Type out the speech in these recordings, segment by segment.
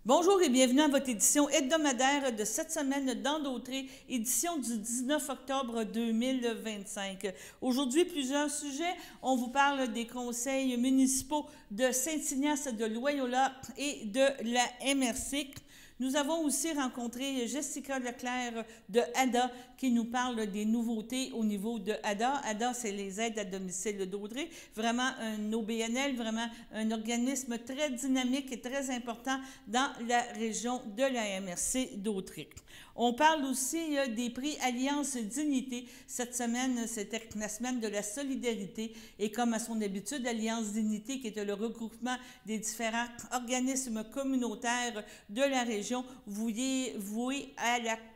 Bonjour et bienvenue à votre édition hebdomadaire de cette semaine dans Dautré, édition du 19 octobre 2025. Aujourd'hui, plusieurs sujets. On vous parle des conseils municipaux de Saint-Ignace de Loyola et de la MRC. Nous avons aussi rencontré Jessica Leclerc de ADA qui nous parle des nouveautés au niveau de ADA. ADA, c'est les aides à domicile d'Audrey. Vraiment un OBNL, vraiment un organisme très dynamique et très important dans la région de la MRC d'Audrey. On parle aussi des prix Alliance Dignité. Cette semaine, c'était la semaine de la solidarité. Et comme à son habitude, Alliance Dignité, qui était le regroupement des différents organismes communautaires de la région, voué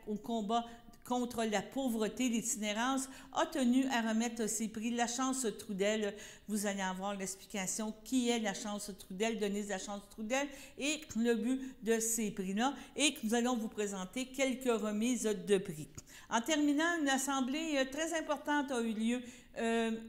au combat contre la pauvreté, l'itinérance, a tenu à remettre ses prix. La Chance Trudel, vous allez avoir l'explication qui est la Chance Trudel, Denise la Chance Trudel, et le but de ces prix-là. Et nous allons vous présenter quelques remises de prix. En terminant, une assemblée très importante a eu lieu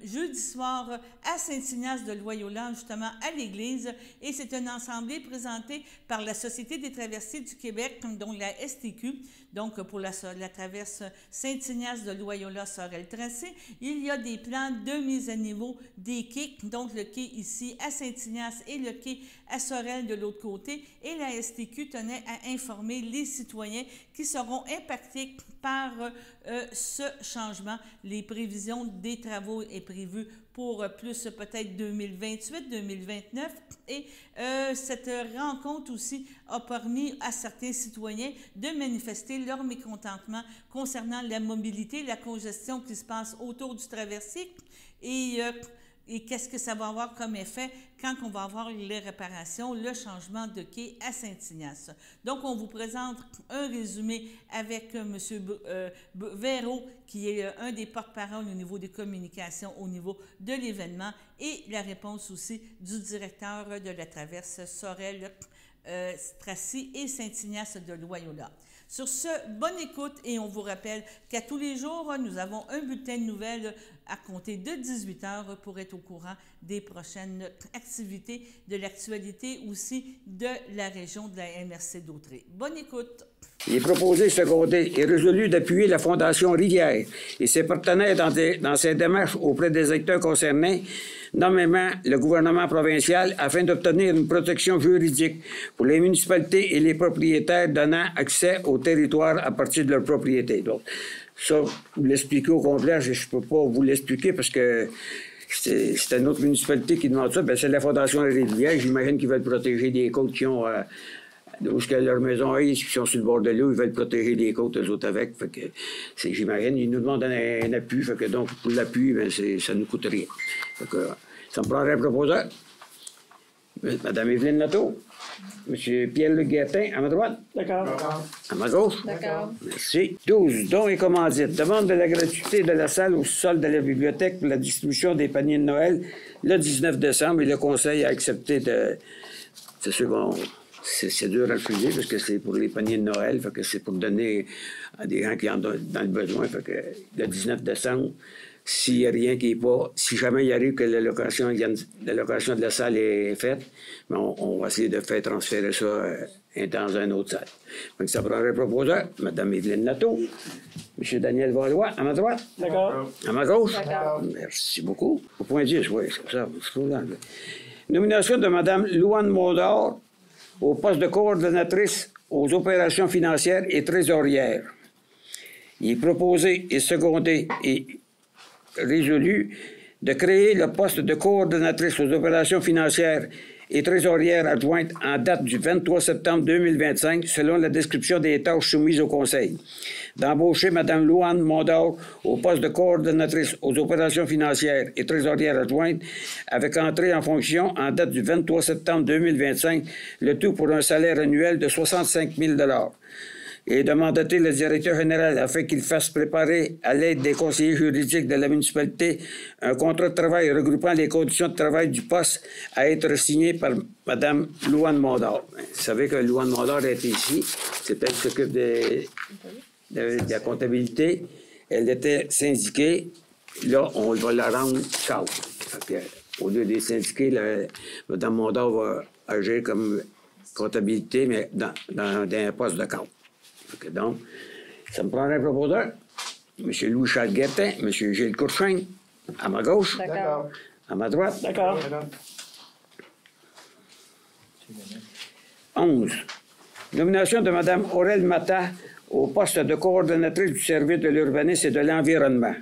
jeudi soir à Saint-Ignace de Loyola, justement à l'église, et c'est une assemblée présentée par la Société des traversiers du Québec, dont la STQ, donc pour la traverse Saint-Ignace de Loyola-Sorel-Tracé. Il y a des plans de mise à niveau des quais, donc le quai ici à Saint-Ignace et le quai à Sorel de l'autre côté, et la STQ tenait à informer les citoyens qui seront impactés par ce changement. Les prévisions des travaux est prévues pour plus peut-être 2028-2029. Et cette rencontre aussi a permis à certains citoyens de manifester leur mécontentement concernant la mobilité, la congestion qui se passe autour du traversier et qu'est-ce que ça va avoir comme effet quand on va avoir les réparations, le changement de quai à Saint-Ignace. Donc, on vous présente un résumé avec M. Véro, qui est un des porte-parole au niveau des communications, au niveau de l'événement, et la réponse aussi du directeur de la traverse Sorel, Tracy et Saint-Ignace de Loyola. Sur ce, bonne écoute et on vous rappelle qu'à tous les jours, nous avons un bulletin de nouvelles à compter de 18 heures pour être au courant des prochaines activités, de l'actualité aussi de la région de la MRC d'Autrey. Bonne écoute! Il est proposé, secondé et résolu d'appuyer la Fondation Rivière et ses partenaires dans ses démarches auprès des acteurs concernés, nommément le gouvernement provincial, afin d'obtenir une protection juridique pour les municipalités et les propriétaires donnant accès au territoire à partir de leur propriété. Donc, ça, vous l'expliquez au complet, je ne peux pas vous l'expliquer parce que c'est une autre municipalité qui demande ça. Bien, c'est la Fondation Rivière. J'imagine qu'ils veulent protéger des côtes qui ont... où leur maison est, qui sont sur le bord de l'eau, ils veulent protéger les côtes, eux autres avec. Fait que j'imagine, ils nous demandent un appui. Fait que donc, pour l'appui, ben, ça nous coûte rien. Fait que, ça me prendrait un proposeur. Mme Evelyne Nateau. M. Pierre-Luc Guertin, à ma droite. D'accord. À ma gauche. D'accord. Merci. 12. Dons et commandites. Demande de la gratuité de la salle au sol de la bibliothèque pour la distribution des paniers de Noël le 19 décembre et le Conseil a accepté de... C'est sûr qu'on... C'est dur à refuser parce que c'est pour les paniers de Noël, fait que c'est pour donner à des gens qui en ont dans le besoin. Fait que le 19 décembre, s'il n'y a rien qui n'est pas... Si jamais il arrive que la location de la salle est faite, bien, on va essayer de faire transférer ça dans une autre salle. Donc, ça prendrait un proposeur, Mme Evelyne Nateau, M. Daniel Valois, à ma droite. D'accord. À ma gauche. D'accord. Merci beaucoup. Au point 10, oui, c'est ça. Nomination de Mme Louane Mondor au poste de coordonnatrice aux opérations financières et trésorières. Il est proposé et secondé et résolu de créer le poste de coordonnatrice aux opérations financières et trésorières adjointes en date du 23 septembre 2025 selon la description des tâches soumises au Conseil. D'embaucher Mme Louane Mondor au poste de coordonnatrice aux opérations financières et trésorières adjointes avec entrée en fonction en date du 23 septembre 2025, le tout pour un salaire annuel de 65 000 $ et de mandater le directeur général afin qu'il fasse préparer, à l'aide des conseillers juridiques de la municipalité, un contrat de travail regroupant les conditions de travail du poste à être signé par Mme Louane Mondor. Vous savez que Louane Mondor est ici. C'est elle qui s'occupe de la comptabilité. Elle était syndiquée. Là, on va la rendre cadre. Au lieu des syndiqués, Mme Mondor va agir comme comptabilité, mais dans un poste de cadre. Donc, ça me prendrait un proposeur. M. Louis-Charles Guertin, M. Gilles Courchain, à ma gauche. D'accord. À ma droite. D'accord. 11. Nomination de Mme Aurèle Mata au poste de coordonnatrice du service de l'urbanisme et de l'environnement.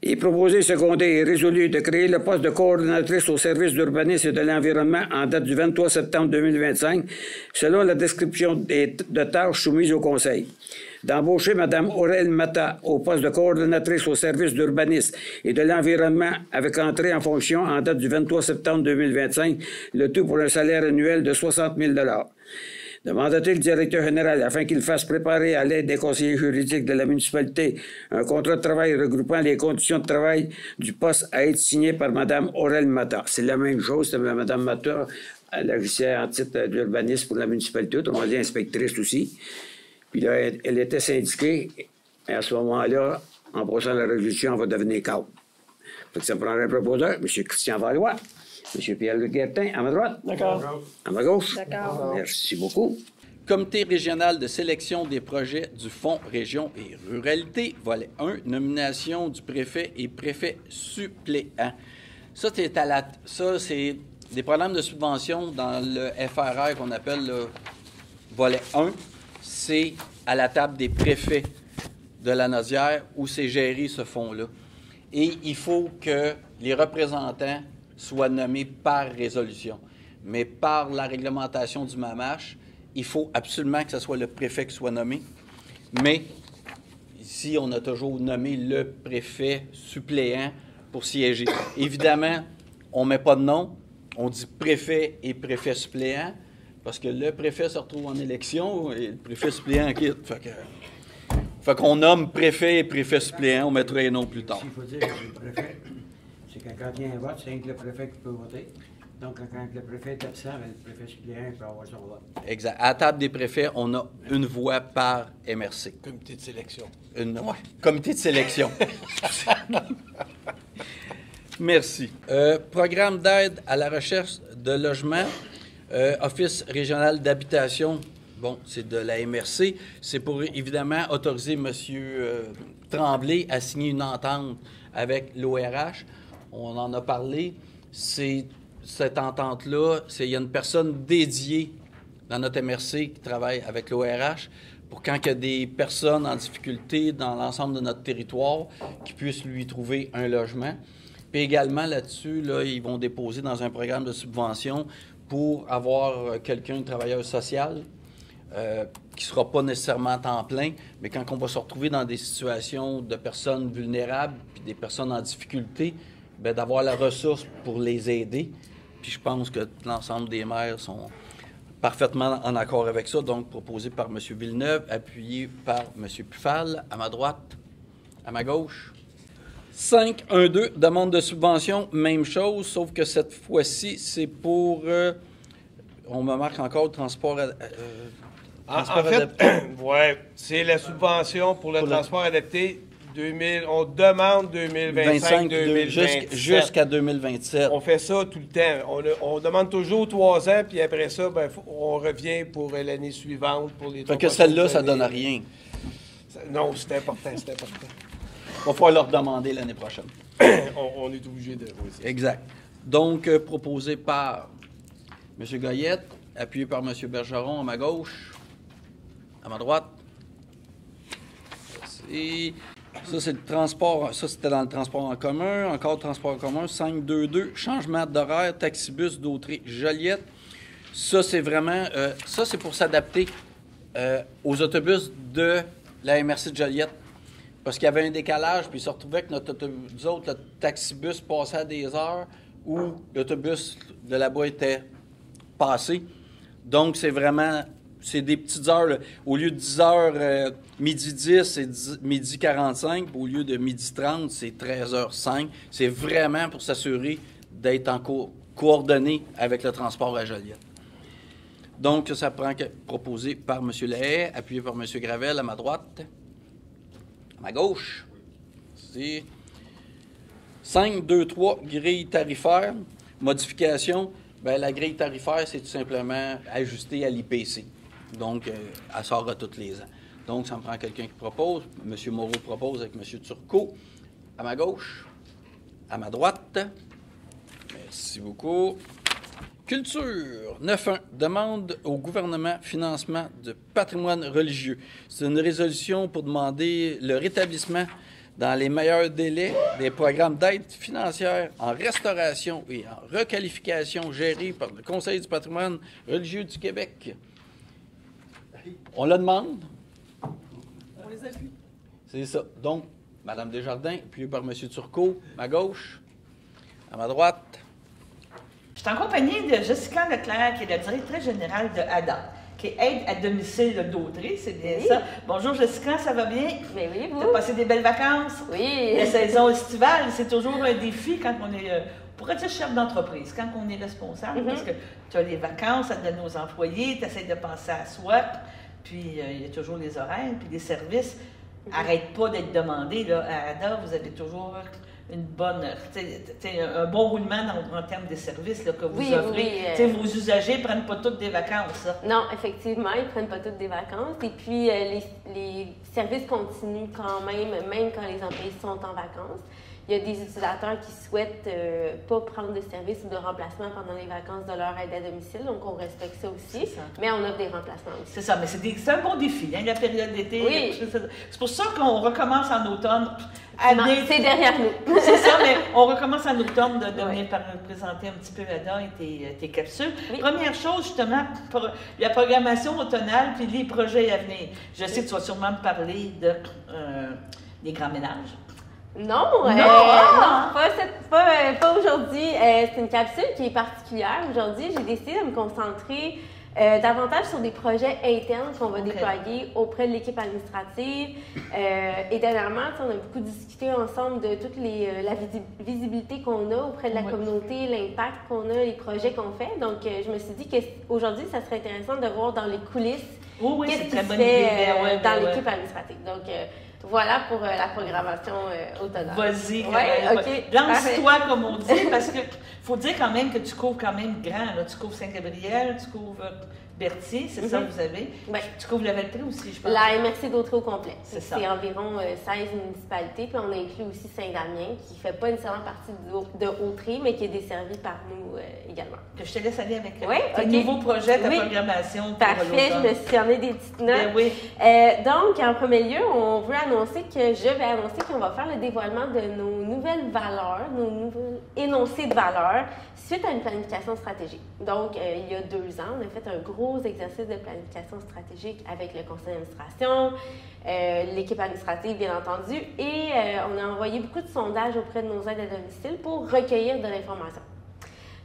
Il est proposé, secondé et résolu de créer le poste de coordonnatrice au service d'urbanisme et de l'environnement en date du 23 septembre 2025, selon la description de tâches soumises au Conseil. D'embaucher Mme Aurèle Mata au poste de coordonnatrice au service d'urbanisme et de l'environnement avec entrée en fonction en date du 23 septembre 2025, le tout pour un salaire annuel de 60 000 $. De mandater le directeur général afin qu'il fasse préparer à l'aide des conseillers juridiques de la municipalité un contrat de travail regroupant les conditions de travail du poste à être signé par Mme Aurèle Mata. C'est la même chose, Mme Mata, elle agissait en titre d'urbanisme pour la municipalité, autrement dit inspectrice aussi. Puis là, elle était syndiquée, et à ce moment-là, en procédant à la résolution, elle va devenir cadre. Ça prendrait un proposeur, M. Christian Valois, M. Pierre-Luc Guertin, à ma droite. D'accord. À ma gauche. D'accord. Merci beaucoup. Comité régional de sélection des projets du Fonds Région et Ruralité, volet 1, nomination du préfet et préfet suppléant. Ça, c'est des programmes de subvention dans le FRR qu'on appelle le volet 1. C'est à la table des préfets de la Naudière où c'est géré ce fonds-là. Et il faut que les représentants soient nommés par résolution. Mais par la réglementation du MAMACH, il faut absolument que ce soit le préfet qui soit nommé. Mais ici, on a toujours nommé le préfet suppléant pour siéger. Évidemment, on ne met pas de nom, on dit préfet et préfet suppléant, parce que le préfet se retrouve en élection et le préfet suppléant quitte. Fait qu'on nomme préfet et préfet suppléant, on mettra les noms plus tard. Il faut dire que le préfet, c'est que quand il y a un vote, c'est que le préfet qui peut voter. Donc, quand le préfet est absent, le préfet suppléant peut avoir son vote. Exact. À la table des préfets, on a une voix par MRC. Comité de sélection. Comité de sélection. Merci. Programme d'aide à la recherche de logement, Office régional d'habitation. Bon, c'est de la MRC. C'est pour, évidemment, autoriser M. Tremblay à signer une entente avec l'ORH. On en a parlé. Cette entente-là, il y a une personne dédiée dans notre MRC qui travaille avec l'ORH pour quand il y a des personnes en difficulté dans l'ensemble de notre territoire, qui puissent lui trouver un logement. Puis également, là-dessus, ils vont déposer dans un programme de subvention pour avoir quelqu'un, un travailleur social, qui ne sera pas nécessairement à temps plein, mais quand on va se retrouver dans des situations de personnes vulnérables puis des personnes en difficulté, bien, d'avoir la ressource pour les aider. Puis je pense que l'ensemble des maires sont parfaitement en accord avec ça, donc proposé par M. Villeneuve, appuyé par M. Pufal, à ma droite, à ma gauche. 5.1.2, demande de subvention, même chose, sauf que cette fois-ci, c'est pour... on me marque encore le transport... En fait, ouais, c'est la subvention pour le transport adapté. On demande 2025-2027. Jusqu'à 2027. On fait ça tout le temps. On demande toujours 3 ans, puis après ça, on revient pour l'année suivante. Pour les 3 que celle-là, ça ne donne rien. Non, c'est important, c'est important. Il va falloir leur demander l'année prochaine. on est obligé de... Oui, exact. Donc, proposé par M. Goyette, appuyé par M. Bergeron à ma gauche, à ma droite. Merci. Ça, c'est le transport. Ça, c'était dans le transport en commun. Encore transport en commun. 5.2.2, changement d'horaire, taxibus d'Autré-Joliette. Ça, c'est vraiment... ça, c'est pour s'adapter aux autobus de la MRC de Joliette. Parce qu'il y avait un décalage, puis il se retrouvait que nous autres, le taxibus passait à des heures où l'autobus de là-bas était passé. Donc, c'est vraiment... C'est des petites heures. Là. Au lieu de 10 heures, midi 10, c'est midi 45. Au lieu de midi 30, c'est 13h05. C'est vraiment pour s'assurer d'être en coordonné avec le transport à Joliette. Donc, ça prend proposé par M. Lahaye, appuyé par M. Gravel à ma droite. À ma gauche. C'est 5.2.3, grille tarifaire, modification. Bien, la grille tarifaire, c'est tout simplement ajustée à l'IPC. Donc, elle sort à tous les ans. Donc, ça me prend quelqu'un qui propose. M. Moreau propose avec M. Turcot. À ma gauche, à ma droite. Merci beaucoup. Culture 9.1. Demande au gouvernement financement de patrimoine religieux. C'est une résolution pour demander le rétablissement dans les meilleurs délais des programmes d'aide financière en restauration et en requalification gérés par le Conseil du patrimoine religieux du Québec. On la demande. On les appuie. C'est ça. Donc, Mme Desjardins, puis par M. Turcot, ma gauche, à ma droite. Je suis en compagnie de Jessica Leclerc, qui est la directrice générale de ADA, qui est aide à domicile d'Autrey, c'est bien ça. Bonjour Jessica, ça va bien? Mais oui, vous? Tu as passé des belles vacances? Oui. La saison estivale, c'est toujours un défi quand on est, on pourrait dire chef d'entreprise, quand on est responsable, parce que tu as les vacances à donner aux employés, tu essaies de penser à soi, puis il y a toujours les horaires, puis les services. Arrête pas d'être demandé. Là, à ADA, vous avez toujours une bonne, un bon roulement en termes de services là, que vous offrez. Oui, vos usagers ne prennent pas toutes des vacances. Là. Non, effectivement, ils ne prennent pas toutes des vacances. Et puis, les services continuent quand même quand les employés sont en vacances. Il y a des utilisateurs qui souhaitent pas prendre de service ou de remplacement pendant les vacances de leur aide à domicile, donc on respecte ça aussi, mais on offre des remplacements aussi. C'est ça, mais c'est un bon défi, hein, la période d'été. Oui. C'est pour ça qu'on recommence en automne. C'est derrière nous. C'est ça, mais on recommence en automne de venir présenter un petit peu ADA et tes capsules. Oui. Première chose, justement, pour la programmation automnale puis les projets à venir. Je sais que tu vas sûrement me parler des grands ménages. Non, pas aujourd'hui. C'est une capsule qui est particulière. Aujourd'hui, j'ai décidé de me concentrer davantage sur des projets internes qu'on va déployer auprès de l'équipe administrative. Et dernièrement, on a beaucoup discuté ensemble de toute la visibilité qu'on a auprès de la communauté, l'impact qu'on a, les projets qu'on fait. Donc, je me suis dit qu'aujourd'hui, ça serait intéressant de voir dans les coulisses qu'est-ce qui se fait dans l'équipe administrative. Donc, voilà pour la programmation automnale. Vas-y. OK. Lance-toi, comme on dit, parce qu'il faut dire quand même que tu couvres quand même grand. Là. Tu couvres Saint-Gabriel, tu couvres Berthier, c'est ça que vous avez. Oui. Tu couvres la Valtrie aussi, je pense. La MRC d'Autrey au complet. C'est environ 16 municipalités. Puis on inclut aussi Saint-Damien, qui ne fait pas nécessairement partie de Autrey, mais qui est desservi par nous également. Que je te laisse aller avec tes nouveaux projets, ta programmation. Parfait, je me suis emmené des petites notes. Oui. Donc, en premier lieu, on veut je vais annoncer qu'on va faire le dévoilement de nos nouvelles valeurs, nos nouveaux énoncés de valeurs, suite à une planification stratégique. Donc, il y a 2 ans, on a fait un gros exercice de planification stratégique avec le conseil d'administration, l'équipe administrative, bien entendu, et on a envoyé beaucoup de sondages auprès de nos aides à domicile pour recueillir de l'information.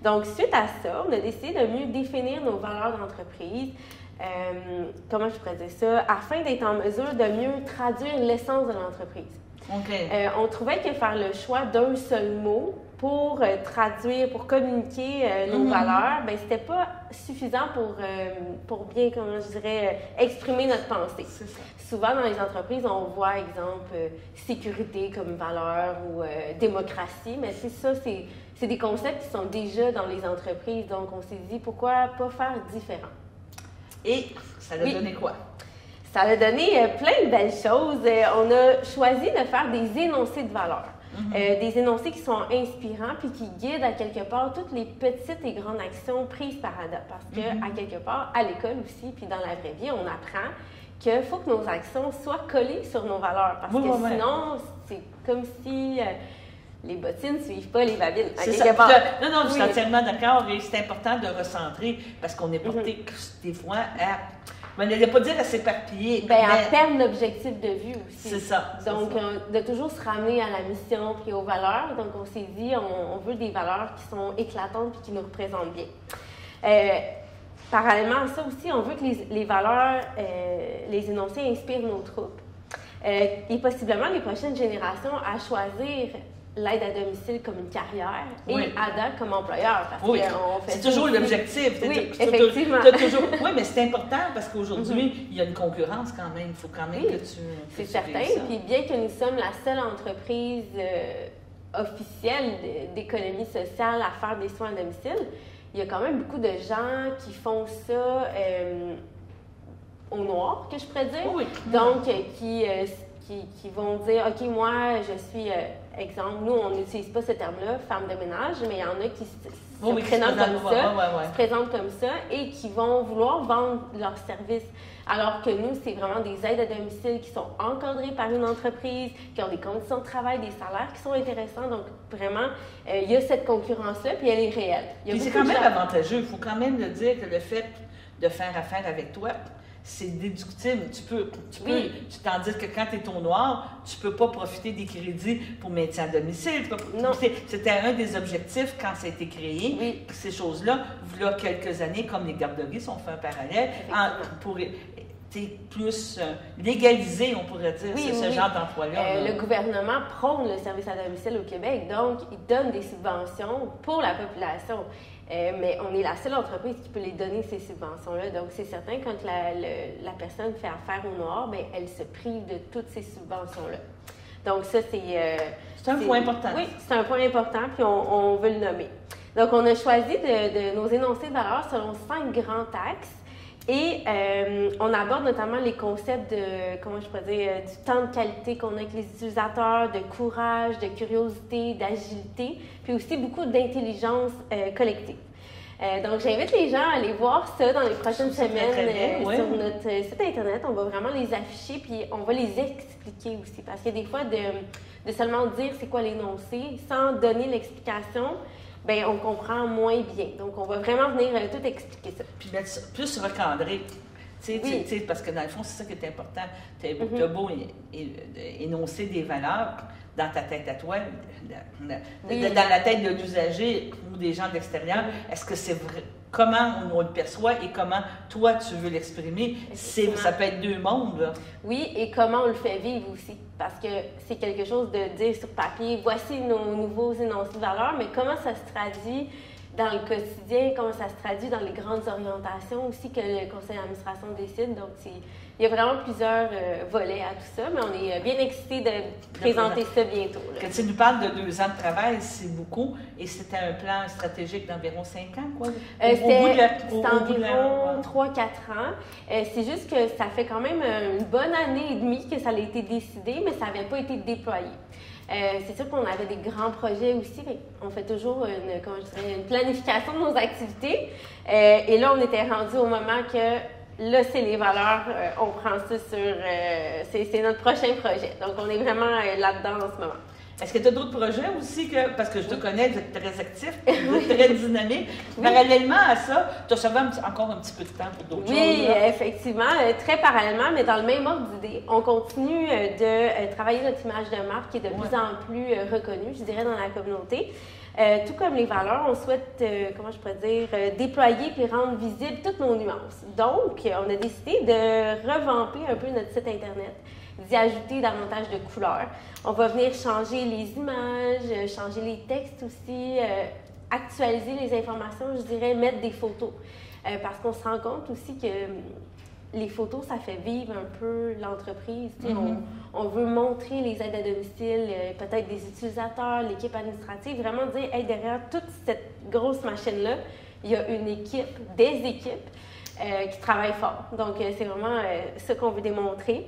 Donc, suite à ça, on a décidé de mieux définir nos valeurs d'entreprise, comment je pourrais dire ça, afin d'être en mesure de mieux traduire l'essence de l'entreprise. Okay. On trouvait que faire le choix d'un seul mot pour traduire, pour communiquer nos valeurs, ben c'était pas suffisant pour bien, comment je dirais, exprimer notre pensée. Souvent, dans les entreprises, on voit, exemple, sécurité comme valeur ou démocratie, mais c'est des concepts qui sont déjà dans les entreprises, donc on s'est dit, pourquoi pas faire différent? Et ça a donné quoi? Ça a donné plein de belles choses. On a choisi de faire des énoncés de valeurs. Des énoncés qui sont inspirants puis qui guident à quelque part toutes les petites et grandes actions prises par ADA. Parce que, à quelque part, à l'école aussi, puis dans la vraie vie, on apprend qu'il faut que nos actions soient collées sur nos valeurs. Parce que sinon, c'est comme si les bottines ne suivent pas les babines. C'est ça. Non, je suis entièrement d'accord. Et c'est important de recentrer parce qu'on est porté des fois à... Mais on n'allait pas dire à s'éparpiller. À perdre l'objectif de vue aussi. C'est ça. Donc, de toujours se ramener à la mission et aux valeurs. Donc, on s'est dit, on veut des valeurs qui sont éclatantes et qui nous représentent bien. Parallèlement à ça aussi, on veut que les valeurs, les énoncés inspirent nos troupes. Et possiblement les prochaines générations à choisir l'aide à domicile comme une carrière et ADA comme employeur. Parce c'est toujours l'objectif. Oui, effectivement. Oui, mais c'est important parce qu'aujourd'hui, il y a une concurrence quand même. Il faut quand même que tu... C'est certain. Puis bien que nous sommes la seule entreprise officielle d'économie sociale à faire des soins à domicile, il y a quand même beaucoup de gens qui font ça au noir, que je pourrais dire. Oui. Donc, qui vont dire, OK, moi, je suis, exemple, nous, on n'utilise pas ce terme-là, femme de ménage, mais il y en a qui se présentent comme ça, se présentent comme ça et qui vont vouloir vendre leurs services. Alors que nous, c'est vraiment des aides à domicile qui sont encadrées par une entreprise, qui ont des conditions de travail, des salaires qui sont intéressants. Donc, vraiment, il y a cette concurrence-là, puis elle est réelle. Puis c'est quand même avantageux. Il faut quand même le dire que le fait de faire affaire avec toi, c'est déductible. Tandis que quand tu es au noir, tu ne peux pas profiter des crédits pour maintien à domicile. Non. C'était un des objectifs quand ça a été créé. Oui. Ces choses-là, il y a quelques années, comme les garderies, on fait un parallèle, pour plus légaliser, on pourrait dire, ce genre d'emploi-là. Le gouvernement prône le service à domicile au Québec, donc il donne des subventions pour la population. Mais on est la seule entreprise qui peut les donner, ces subventions-là. Donc, c'est certain, quand la personne fait affaire au noir, bien, elle se prive de toutes ces subventions-là. Donc, ça, c'est un point important. Oui, c'est un point important, puis on veut le nommer. Donc, on a choisi de nos énoncés de valeur selon 5 grands axes. Et on aborde notamment les concepts de, comment je pourrais dire, du temps de qualité qu'on a avec les utilisateurs, de courage, de curiosité, d'agilité, puis aussi beaucoup d'intelligence collective. Donc, j'invite les gens à aller voir ça dans les prochaines semaines sur notre site Internet. On va vraiment les afficher, puis on va les expliquer aussi. Parce que des fois, de seulement dire c'est quoi l'énoncé, sans donner l'explication, bien, on comprend moins bien. Donc, on va vraiment venir tout expliquer ça. Puis plus recadré. Parce que dans le fond, c'est ça qui est important. Tu as beau énoncer des valeurs dans ta tête à toi, dans la tête de l'usager ou des gens de l'extérieur. Est-ce que c'est vrai? Comment on le perçoit et comment toi tu veux l'exprimer? Ça peut être deux mondes. Là. Oui, et comment on le fait vivre aussi. Parce que c'est quelque chose de dire sur papier, voici nos nouveaux énoncés de valeurs, mais comment ça se traduit dans le quotidien, comment ça se traduit dans les grandes orientations aussi que le conseil d'administration décide. Donc, il y a vraiment plusieurs volets à tout ça, mais on est bien excités de présenter ça bientôt. Là. Quand tu nous parles de 2 ans de travail, c'est beaucoup, et c'était un plan stratégique d'environ 5 ans, quoi? C'était environ 3-4 ans. C'est juste que ça fait quand même une bonne année et demie que ça a été décidé, mais ça n'avait pas été déployé. C'est sûr qu'on avait des grands projets aussi. On fait toujours une planification de nos activités. Et là, on était rendu au moment que là, c'est les valeurs. On prend ça sur... c'est notre prochain projet. Donc, on est vraiment là-dedans en ce moment. Est-ce que tu as d'autres projets aussi? Parce que je te connais, vous êtes très actif, vous êtes très dynamique. Parallèlement à ça, tu as encore un petit peu de temps pour d'autres choses? Oui, effectivement, très parallèlement, mais dans le même ordre d'idée. On continue de travailler notre image de marque qui est de plus en plus reconnue, je dirais, dans la communauté. Tout comme les valeurs, on souhaite, déployer et rendre visibles toutes nos nuances. Donc, on a décidé de revamper un peu notre site Internet, d'y ajouter davantage de couleurs. On va venir changer les images, changer les textes aussi, actualiser les informations, je dirais, mettre des photos. Parce qu'on se rend compte aussi que les photos, ça fait vivre un peu l'entreprise. On veut montrer les aides à domicile, peut-être des utilisateurs, l'équipe administrative, vraiment dire, hey, derrière toute cette grosse machine-là, il y a une équipe, des équipes qui travaillent fort. Donc, c'est vraiment ce qu'on veut démontrer.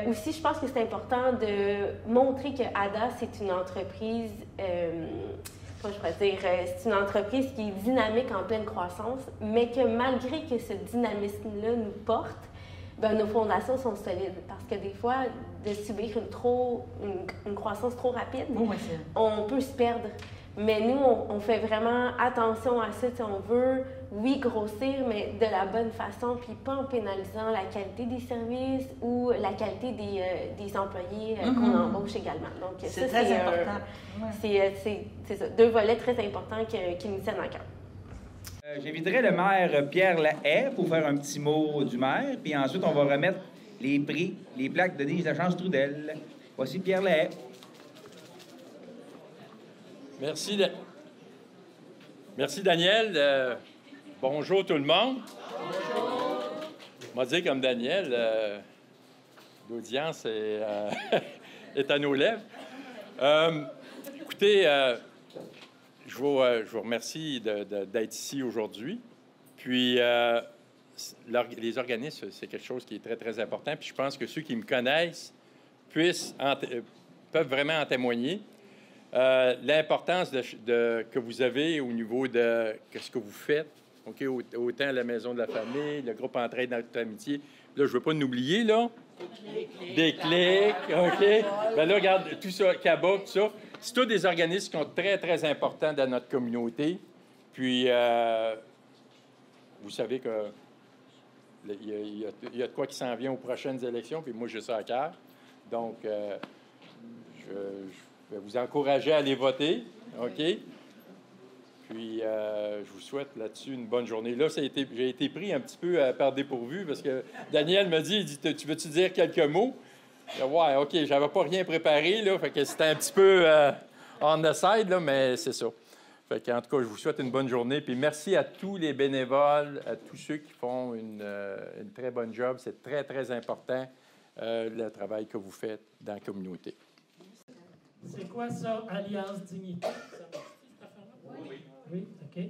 Aussi, je pense que c'est important de montrer que ADA, c'est une entreprise, c'est une entreprise qui est dynamique en pleine croissance, mais que malgré que ce dynamisme-là nous porte, nos fondations sont solides. Parce que des fois, de subir une croissance trop rapide, on peut se perdre. Mais nous, on fait vraiment attention à ça. On veut, oui, grossir, mais de la bonne façon, puis pas en pénalisant la qualité des services ou la qualité des employés qu'on embauche également. Donc, c'est très important. C'est ça, 2 volets très importants qui nous tiennent à cœur. J'inviterai le maire Pierre Lahaye pour faire un petit mot du maire, puis ensuite, on va remettre les prix, les plaques de Denise Lachance Trudel. Voici Pierre Lahaye. Merci, Daniel. Bonjour tout le monde. Bonjour. On va dire comme Daniel, l'audience est à nos lèvres. Écoutez, je vous remercie d'être ici aujourd'hui. Puis, les organismes, c'est quelque chose qui est très, très important. Puis, je pense que ceux qui me connaissent peuvent vraiment en témoigner. L'importance que vous avez au niveau de ce que vous faites, okay? Autant la Maison de la famille, le groupe Entraide dans toute amitié. Là, je ne veux pas nous oublier, là. Des clics, OK? Bien là, regarde, tout ça, CABA, tout ça. C'est tous des organismes qui sont très, très importants dans notre communauté. Puis, vous savez que il y a de quoi qui s'en vient aux prochaines élections, puis moi, j'ai ça à cœur. Donc, je vais vous encourager à aller voter, OK? Puis, je vous souhaite là-dessus une bonne journée. Là, j'ai été pris un petit peu par dépourvu parce que Daniel m'a dit, tu veux-tu dire quelques mots? Ouais, OK, j'avais pas rien préparé, là, fait que c'était un petit peu on the side, là, mais c'est ça. Fait qu'en tout cas, je vous souhaite une bonne journée. Puis merci à tous les bénévoles, à tous ceux qui font une très bonne job. C'est très, très important, le travail que vous faites dans la communauté. C'est quoi ça, Alliance Dignité? Oui. Oui, OK.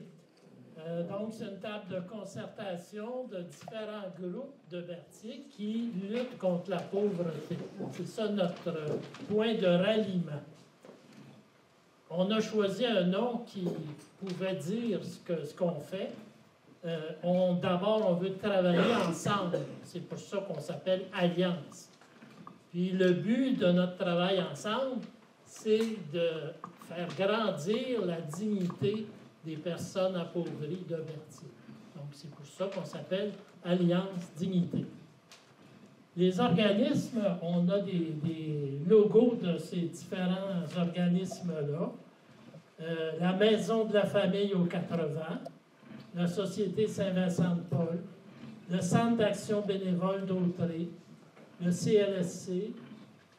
Donc, c'est une table de concertation de différents groupes de Berthier qui luttent contre la pauvreté. C'est ça notre point de ralliement. On a choisi un nom qui pouvait dire ce qu'on fait. D'abord, on veut travailler ensemble. C'est pour ça qu'on s'appelle Alliance. Puis le but de notre travail ensemble, c'est de faire grandir la dignité des personnes appauvries de Berthier. Donc, c'est pour ça qu'on s'appelle Alliance Dignité. Les organismes, on a des logos de ces différents organismes-là. La Maison de la famille aux 80, la Société Saint-Vincent-de-Paul, le Centre d'action bénévole d'Autrey, le CLSC,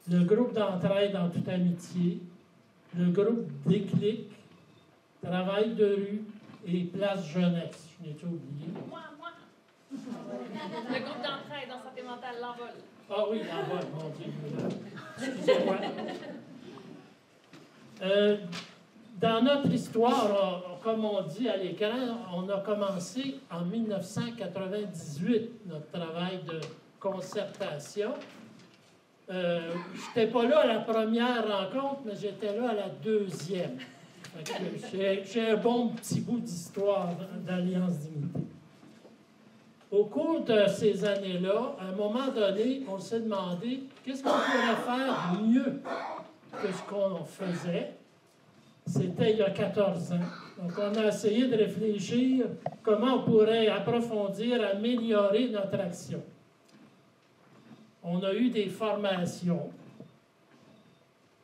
le groupe d'entraide en toute amitié, le groupe Déclic, Travail de rue et Place Jeunesse. Je n'ai pas oublié. Moi. Le groupe d'entraide en santé mentale, l'Envol. Ah oui, l'Envol, mon Dieu. Excusez-moi. Dans notre histoire, comme on dit à l'écran, on a commencé en 1998 notre travail de concertation. Je n'étais pas là à la première rencontre, mais j'étais là à la deuxième. J'ai un bon petit bout d'histoire d'Alliance Dignité. Au cours de ces années-là, à un moment donné, on s'est demandé qu'est-ce qu'on pourrait faire mieux que ce qu'on faisait. C'était il y a 14 ans. Donc, on a essayé de réfléchir comment on pourrait approfondir, améliorer notre action. On a eu des formations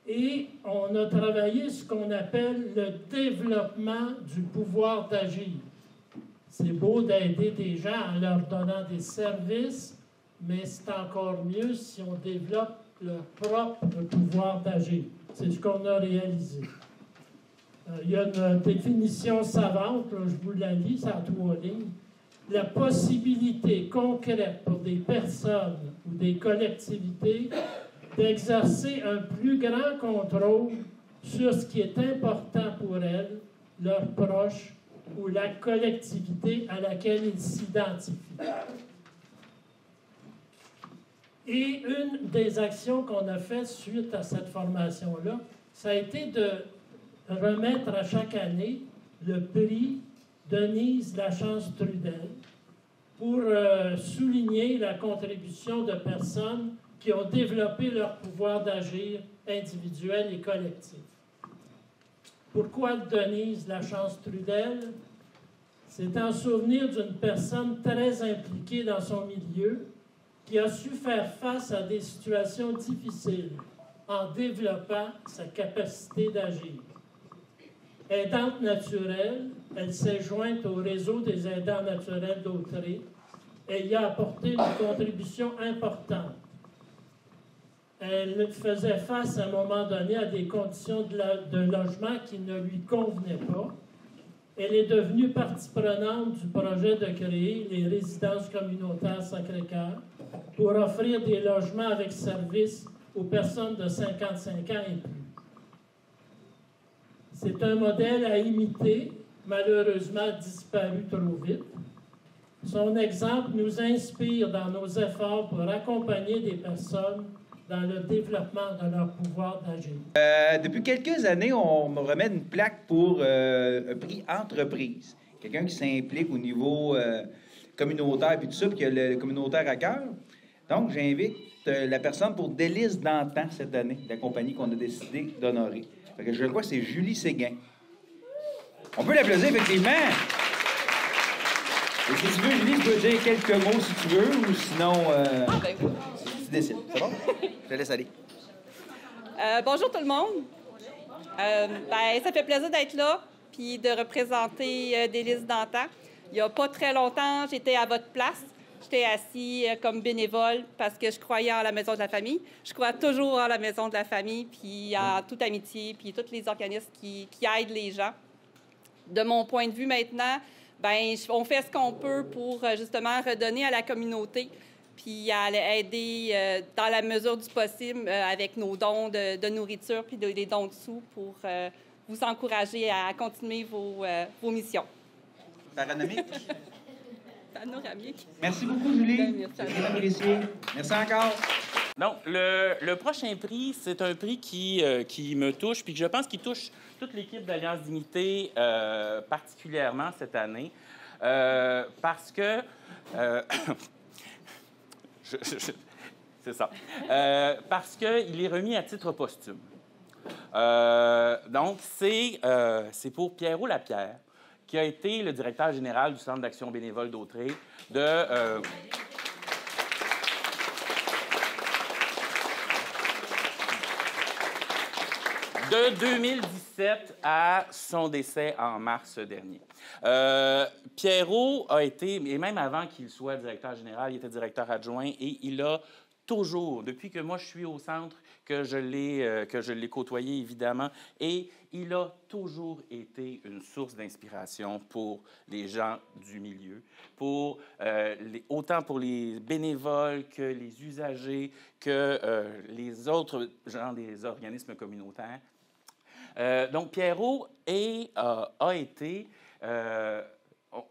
et on a travaillé ce qu'on appelle le développement du pouvoir d'agir. C'est beau d'aider des gens en leur donnant des services, mais c'est encore mieux si on développe leur propre pouvoir d'agir. C'est ce qu'on a réalisé. Il y a une définition savante, là, je vous la lis, c'est en 3 lignes. La possibilité concrète pour des personnes ou des collectivités d'exercer un plus grand contrôle sur ce qui est important pour elles, leurs proches ou la collectivité à laquelle ils s'identifient. Et une des actions qu'on a faites suite à cette formation-là, ça a été de remettre à chaque année le prix Denise Lachance-Trudel pour souligner la contribution de personnes qui ont développé leur pouvoir d'agir individuel et collectif. Pourquoi Denise Lachance-Trudel? C'est en souvenir d'une personne très impliquée dans son milieu qui a su faire face à des situations difficiles en développant sa capacité d'agir. Aidante naturelle, elle s'est jointe au réseau des aidants naturels d'Autrey et y a apporté une contribution importante. Elle faisait face à un moment donné à des conditions de logement qui ne lui convenaient pas. Elle est devenue partie prenante du projet de créer les résidences communautaires Sacré-Cœur pour offrir des logements avec service aux personnes de 55 ans et plus. C'est un modèle à imiter, malheureusement disparu trop vite. Son exemple nous inspire dans nos efforts pour accompagner des personnes dans le développement de leur pouvoir d'agir. Depuis quelques années, on me remet une plaque pour un prix entreprise. Quelqu'un qui s'implique au niveau communautaire et tout ça, puis qui a le communautaire à cœur. Donc, j'invite la personne pour Délices d'antan cette année, la compagnie qu'on a décidé d'honorer. Fait que je crois que c'est Julie Séguin. On peut l'applaudir, effectivement. Et si tu veux, Julie, tu peux dire quelques mots si tu veux, ou sinon, tu décides. C'est bon? Je te laisse aller. Bonjour tout le monde. Ça fait plaisir d'être là puis de représenter Délices d'antan. Il n'y a pas très longtemps, j'étais à votre place. J'étais assis comme bénévole parce que je croyais en la Maison de la famille. Je crois toujours en la Maison de la famille, puis en toute amitié, puis tous les organismes qui aident les gens. De mon point de vue maintenant, on fait ce qu'on peut pour justement redonner à la communauté, puis à aider dans la mesure du possible avec nos dons de nourriture puis des dons de sous pour vous encourager à continuer vos missions. Panoramique. Panoramique. Merci beaucoup, Julie. C'est bien apprécié. Merci encore. Donc, le prochain prix, c'est un prix qui me touche, puis que je pense qu'il touche toute l'équipe d'Alliance Dignité particulièrement cette année, parce que... c'est ça. Parce qu'il est remis à titre posthume. Donc, c'est pour Pierrot Lapierre, qui a été le directeur général du Centre d'action bénévole d'Autrey de 2017 à son décès en mars dernier. Pierrot a été, et même avant qu'il soit directeur général, il était directeur adjoint et il a toujours, depuis que moi je suis au centre, que je l'ai côtoyé évidemment, et il a toujours été une source d'inspiration pour les gens du milieu, autant pour les bénévoles que les usagers, que les autres gens des organismes communautaires. Donc, Pierrot a été... je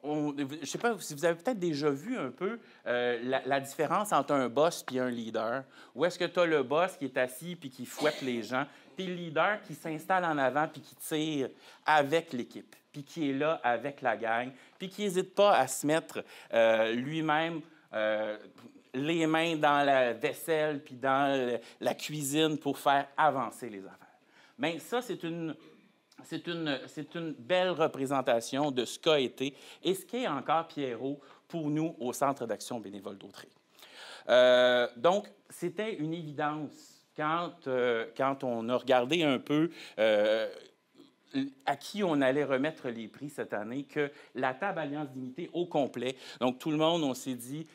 ne sais pas si vous avez peut-être déjà vu un peu la différence entre un boss et un leader. Où est-ce que tu as le boss qui est assis puis qui fouette les gens, puis le leader qui s'installe en avant puis qui tire avec l'équipe, puis qui est là avec la gang, puis qui n'hésite pas à se mettre lui-même les mains dans la vaisselle puis dans la cuisine pour faire avancer les affaires. Bien, ça, c'est une belle représentation de ce qu'a été et ce qu'est encore Pierrot pour nous au Centre d'action bénévole d'Autrey. Donc, c'était une évidence quand on a regardé un peu à qui on allait remettre les prix cette année, que la table Alliance Dignité au complet, donc tout le monde, on s'est dit,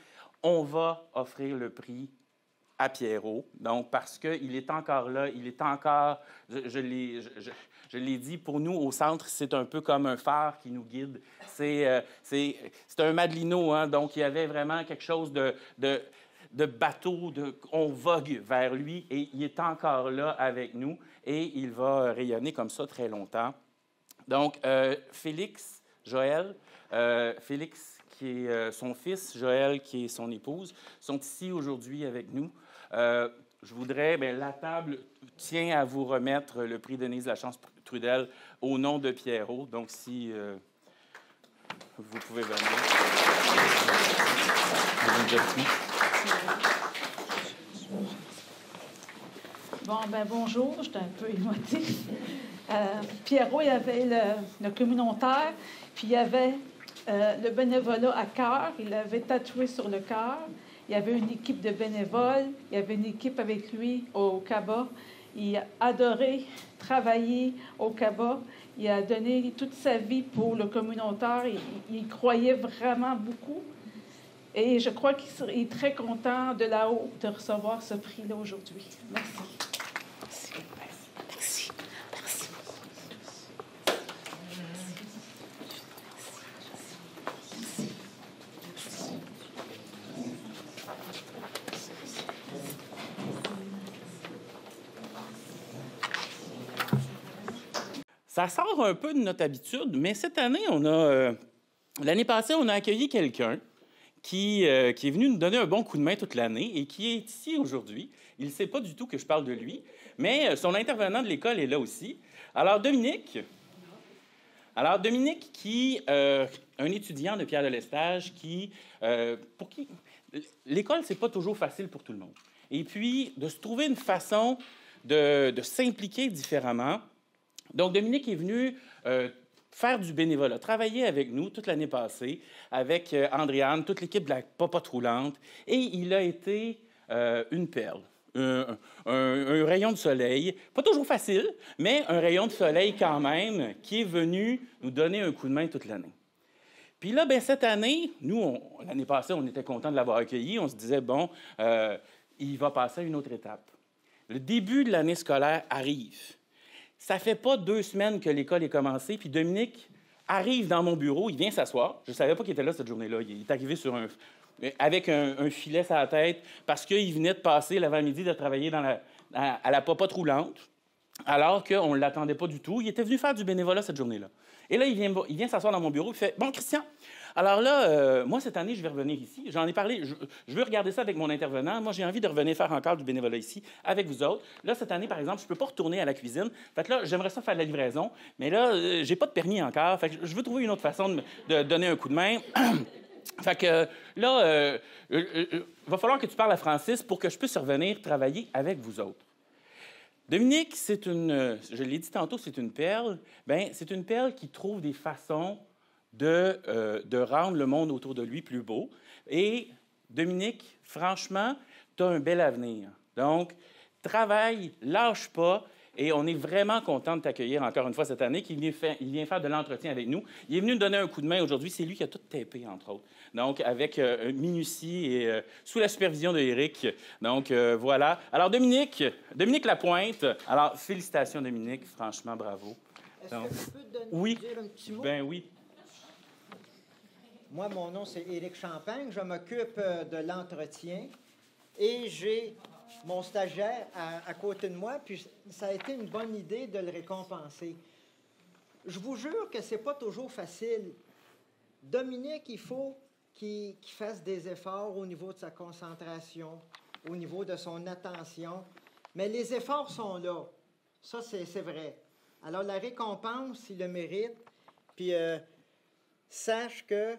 on va offrir le prix à Pierrot, donc parce qu'il est encore là, il est encore, je l'ai dit, pour nous, au centre, c'est un peu comme un phare qui nous guide. C'est un Madelino, hein, donc il y avait vraiment quelque chose de bateau, on vogue vers lui, et il est encore là avec nous, et il va rayonner comme ça très longtemps. Donc, Félix, Joël, Félix, qui est son fils, Joël, qui est son épouse, sont ici aujourd'hui avec nous. Je voudrais, la table tient à vous remettre le prix Denise Lachance-Trudel au nom de Pierrot. Donc, si vous pouvez venir. Bon, bonjour, j'étais un peu émotive. Pierrot, il y avait le communautaire, puis il y avait le bénévolat à cœur, il l'avait tatoué sur le cœur. Il y avait une équipe de bénévoles, il y avait une équipe avec lui au CABA. Il a adoré travailler au CABA. Il a donné toute sa vie pour le communautaire. Il croyait vraiment beaucoup. Et je crois qu'il est très content de là-haut de recevoir ce prix-là aujourd'hui. Merci. Merci. Merci. Ça sort un peu de notre habitude, mais cette année, l'année passée, on a accueilli quelqu'un qui est venu nous donner un bon coup de main toute l'année et qui est ici aujourd'hui. Il ne sait pas du tout que je parle de lui, mais son intervenant de l'école est là aussi. Alors, Dominique, qui un étudiant de Pierre de Lestage pour qui l'école, c'est pas toujours facile pour tout le monde. Et puis, de se trouver une façon de s'impliquer différemment. Donc, Dominique est venu faire du bénévolat, travailler avec nous toute l'année passée, avec Andréane, toute l'équipe de la Popote roulante, et il a été une perle. Un rayon de soleil, pas toujours facile, mais un rayon de soleil quand même, qui est venu nous donner un coup de main toute l'année. Puis là, bien, cette année, nous, l'année passée, on était contents de l'avoir accueilli. On se disait, bon, il va passer à une autre étape. Le début de l'année scolaire arrive. Ça fait pas 2 semaines que l'école est commencée, puis Dominique arrive dans mon bureau, il vient s'asseoir. Je ne savais pas qu'il était là cette journée-là. Il est arrivé avec un filet sur la tête parce qu'il venait de passer l'avant-midi de travailler à la popote roulante, alors qu'on ne l'attendait pas du tout. Il était venu faire du bénévolat cette journée-là. Et là, il vient s'asseoir dans mon bureau, il fait « Bon, Christian, alors là, moi, cette année, je vais revenir ici. J'en ai parlé, je veux regarder ça avec mon intervenant. Moi, j'ai envie de revenir faire encore du bénévolat ici avec vous autres. Là, cette année, par exemple, je ne peux pas retourner à la cuisine. Fait que là, j'aimerais ça faire de la livraison, mais là, j'ai pas de permis encore. Fait que je veux trouver une autre façon de donner un coup de main. » Fait que là, va falloir que tu parles à Francis pour que je puisse revenir travailler avec vous autres. Dominique, je l'ai dit tantôt, c'est une perle. Bien, c'est une perle qui trouve des façons de rendre le monde autour de lui plus beau. Et Dominique, franchement, tu as un bel avenir. Donc, travaille, lâche pas. Et on est vraiment content de t'accueillir encore une fois cette année, qu'il vient faire de l'entretien avec nous. Il est venu nous donner un coup de main aujourd'hui. C'est lui qui a tout tapé, entre autres. Donc, avec minutie et sous la supervision de Éric. Donc, voilà. Alors, Dominique Lapointe. Alors, félicitations, Dominique. Franchement, bravo. Est-ce que je peux te dire un petit mot? Ben oui. Moi, mon nom, c'est Éric Champagne. Je m'occupe de l'entretien et j'ai mon stagiaire à côté de moi, puis ça a été une bonne idée de le récompenser. Je vous jure que c'est pas toujours facile. Dominique, il faut qu'il fasse des efforts au niveau de sa concentration, au niveau de son attention, mais les efforts sont là. Ça, c'est vrai. Alors, la récompense, il le mérite, puis sache que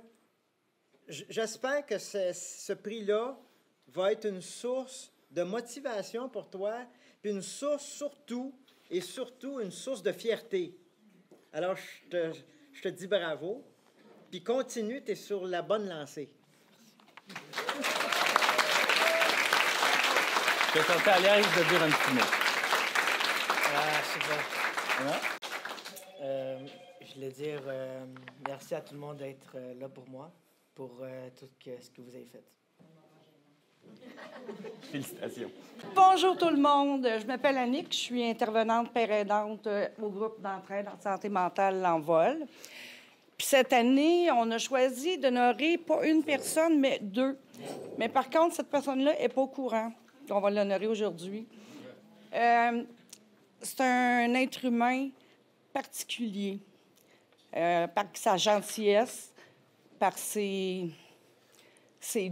j'espère que ce prix-là va être une source de motivation pour toi, puis une source surtout une source de fierté. Alors, je te dis bravo, puis continue, tu es sur la bonne lancée. Je te sens à l'aise de dire un petit mot. C'est bon. Je voulais dire merci à tout le monde d'être là pour moi, pour tout ce que vous avez fait. Félicitations. Bonjour tout le monde. Je m'appelle Annick. Je suis intervenante père aidante au groupe d'entraide en santé mentale L'Envol. Puis cette année, on a choisi d'honorer pas une personne, mais 2. Mais par contre, cette personne-là n'est pas au courant. On va l'honorer aujourd'hui. C'est un être humain particulier, par sa gentillesse, par ses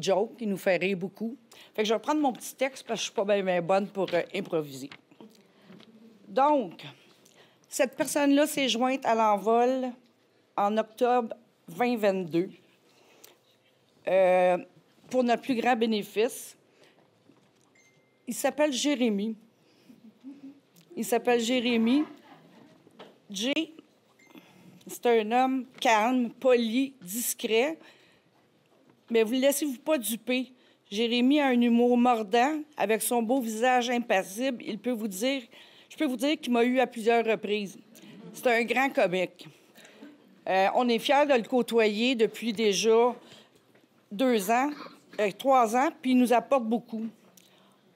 jokes qui nous fait rire beaucoup. Fait que je vais prendre mon petit texte parce que je suis pas bien bonne pour improviser. Donc, cette personne-là s'est jointe à l'Envol en octobre 2022 pour notre plus grand bénéfice. Il s'appelle Jérémy. Jay, c'est un homme calme, poli, discret. Mais vous ne laissez-vous pas duper. Jérémy a un humour mordant, avec son beau visage impassible. Je peux vous dire qu'il m'a eu à plusieurs reprises. C'est un grand comique. On est fiers de le côtoyer depuis déjà 3 ans, puis il nous apporte beaucoup.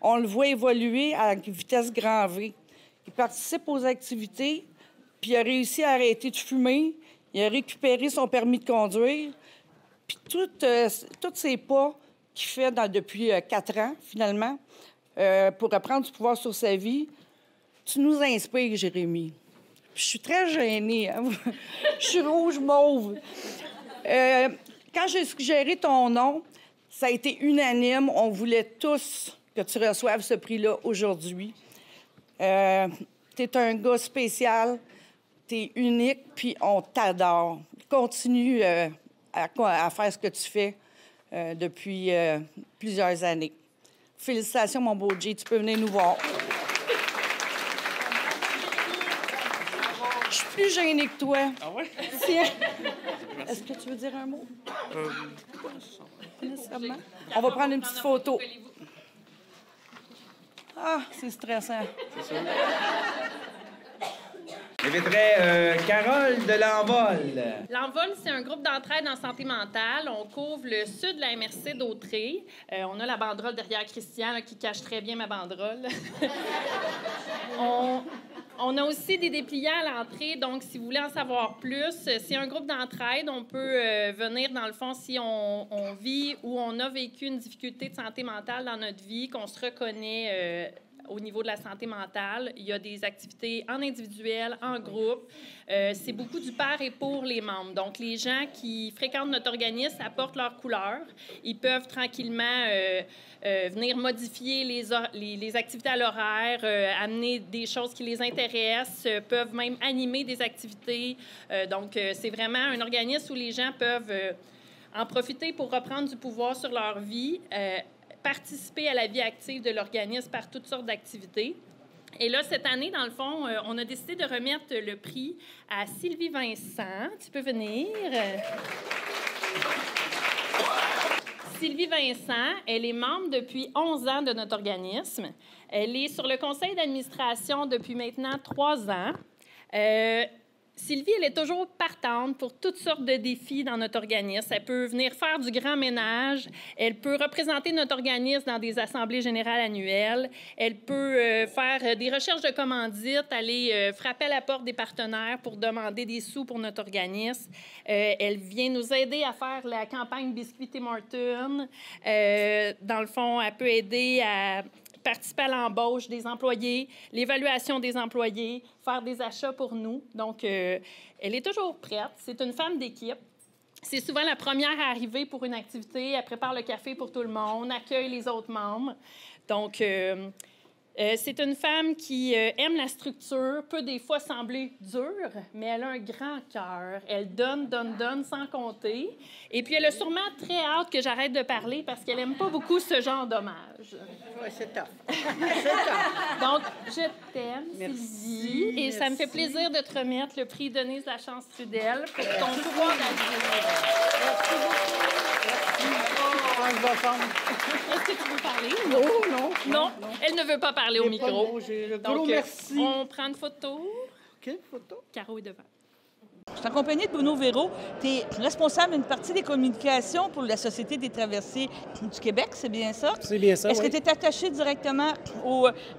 On le voit évoluer à vitesse grand V. Il participe aux activités, puis il a réussi à arrêter de fumer. Il a récupéré son permis de conduire. Puis tous ces pas qu'il fait depuis 4 ans, finalement, pour reprendre du pouvoir sur sa vie, tu nous inspires, Jérémy. Je suis très gênée. Hein? Je suis rouge-mauve. Quand j'ai suggéré ton nom, ça a été unanime. On voulait tous que tu reçoives ce prix-là aujourd'hui. Tu es un gars spécial, tu es unique, puis on t'adore. Continue à faire ce que tu fais depuis plusieurs années. Félicitations, mon beau Jay. Tu peux venir nous voir. Je suis plus gênée que toi. Ah ouais? Tiens. Est-ce que tu veux dire un mot? Nécessairement. On va prendre une petite photo. Ah, c'est stressant. C'est ça. J'inviterais Carole de l'Envol. L'Envol, c'est un groupe d'entraide en santé mentale. On couvre le sud de la MRC d'Autrey. On a la banderole derrière Christian là, qui cache très bien ma banderole. On a aussi des dépliants à l'entrée, donc si vous voulez en savoir plus, c'est un groupe d'entraide. On peut venir, dans le fond, si on vit ou on a vécu une difficulté de santé mentale dans notre vie, qu'on se reconnaît au niveau de la santé mentale. Il y a des activités en individuel, en groupe. C'est beaucoup du par et pour les membres. Donc, les gens qui fréquentent notre organisme apportent leur couleur. Ils peuvent tranquillement venir modifier les activités à l'horaire, amener des choses qui les intéressent, peuvent même animer des activités. Donc, c'est vraiment un organisme où les gens peuvent en profiter pour reprendre du pouvoir sur leur vie, participer à la vie active de l'organisme par toutes sortes d'activités. Et là, cette année, dans le fond, on a décidé de remettre le prix à Sylvie Vincent. Tu peux venir. Sylvie Vincent, elle est membre depuis 11 ans de notre organisme. Elle est sur le conseil d'administration depuis maintenant 3 ans. Sylvie, elle est toujours partante pour toutes sortes de défis dans notre organisme. Elle peut venir faire du grand ménage. Elle peut représenter notre organisme dans des assemblées générales annuelles. Elle peut faire des recherches de commandites, aller frapper à la porte des partenaires pour demander des sous pour notre organisme. Elle vient nous aider à faire la campagne Biscuit et Morton. Dans le fond, elle peut aider à participer à l'embauche des employés, l'évaluation des employés, faire des achats pour nous. Donc, elle est toujours prête. C'est une femme d'équipe. C'est souvent la première à arriver pour une activité. Elle prépare le café pour tout le monde, accueille les autres membres. Donc, c'est une femme qui aime la structure, peut des fois sembler dure, mais elle a un grand cœur. Elle donne sans compter. Et puis, elle a sûrement très hâte que j'arrête de parler parce qu'elle n'aime pas beaucoup ce genre d'hommage. Oui, c'est top. Donc, je t'aime, Sylvie. Et ça me fait plaisir de te remettre le prix Denise Lachance-Trudel pour ton pouvoir d'agir. Merci beaucoup. Est-ce que tu veux parler? Non. Elle ne veut pas parler au micro. Donc, merci. On prend une photo. Quelle photo? Caro est devant. Je suis accompagnée de Bruno Véro. Tu es responsable d'une partie des communications pour la Société des traversées du Québec, c'est bien ça? C'est bien ça, Est-ce que tu es attaché directement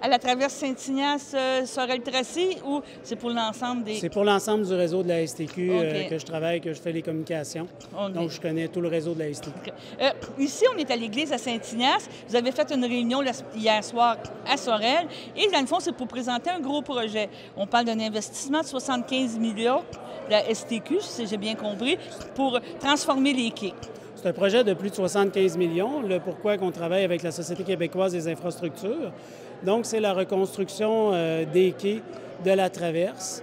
à la traverse Saint-Ignace, Sorel-Tracy, ou c'est pour l'ensemble des... C'est pour l'ensemble du réseau de la STQ que je travaille, que je fais les communications. Donc, je connais tout le réseau de la STQ. Ici, on est à l'église à Saint-Ignace. Vous avez fait une réunion hier soir à Sorel. Et dans le fond, c'est pour présenter un gros projet. On parle d'un investissement de 75 millions de la STQ, si j'ai bien compris, pour transformer les quais. C'est un projet de plus de 75 millions. Le pourquoi qu'on travaille avec la Société québécoise des infrastructures. Donc, c'est la reconstruction des quais de la traverse.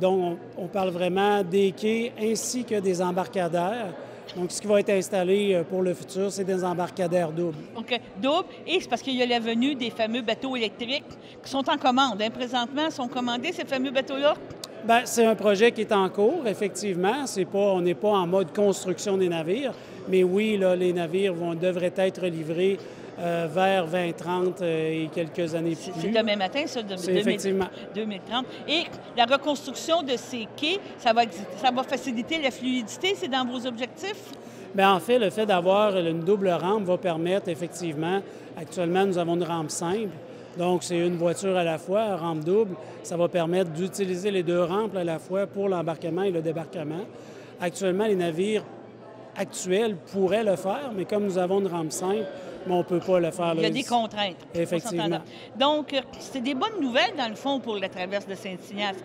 Donc, on parle vraiment des quais ainsi que des embarcadères. Donc, ce qui va être installé pour le futur, c'est des embarcadères doubles. OK, double. Et c'est parce qu'il y a la venue des fameux bateaux électriques qui sont en commande. Présentement, sont commandés, ces fameux bateaux-là? Bien, c'est un projet qui est en cours, effectivement. On n'est pas en mode construction des navires, mais oui, là, les navires devraient être livrés vers 2030 et quelques années plus. C'est demain matin, ça, effectivement. 2030. Et la reconstruction de ces quais, ça va faciliter la fluidité, c'est dans vos objectifs? Bien, en fait, le fait d'avoir une double rampe va permettre, effectivement, actuellement, nous avons une rampe simple. Donc, c'est une voiture à la fois, rampe double. Ça va permettre d'utiliser les deux rampes à la fois pour l'embarquement et le débarquement. Actuellement, les navires actuels pourraient le faire, mais comme nous avons une rampe simple, mais on ne peut pas le faire. Il y a des contraintes. Effectivement. Donc, c'est des bonnes nouvelles, dans le fond, pour la traverse de Saint-Ignace.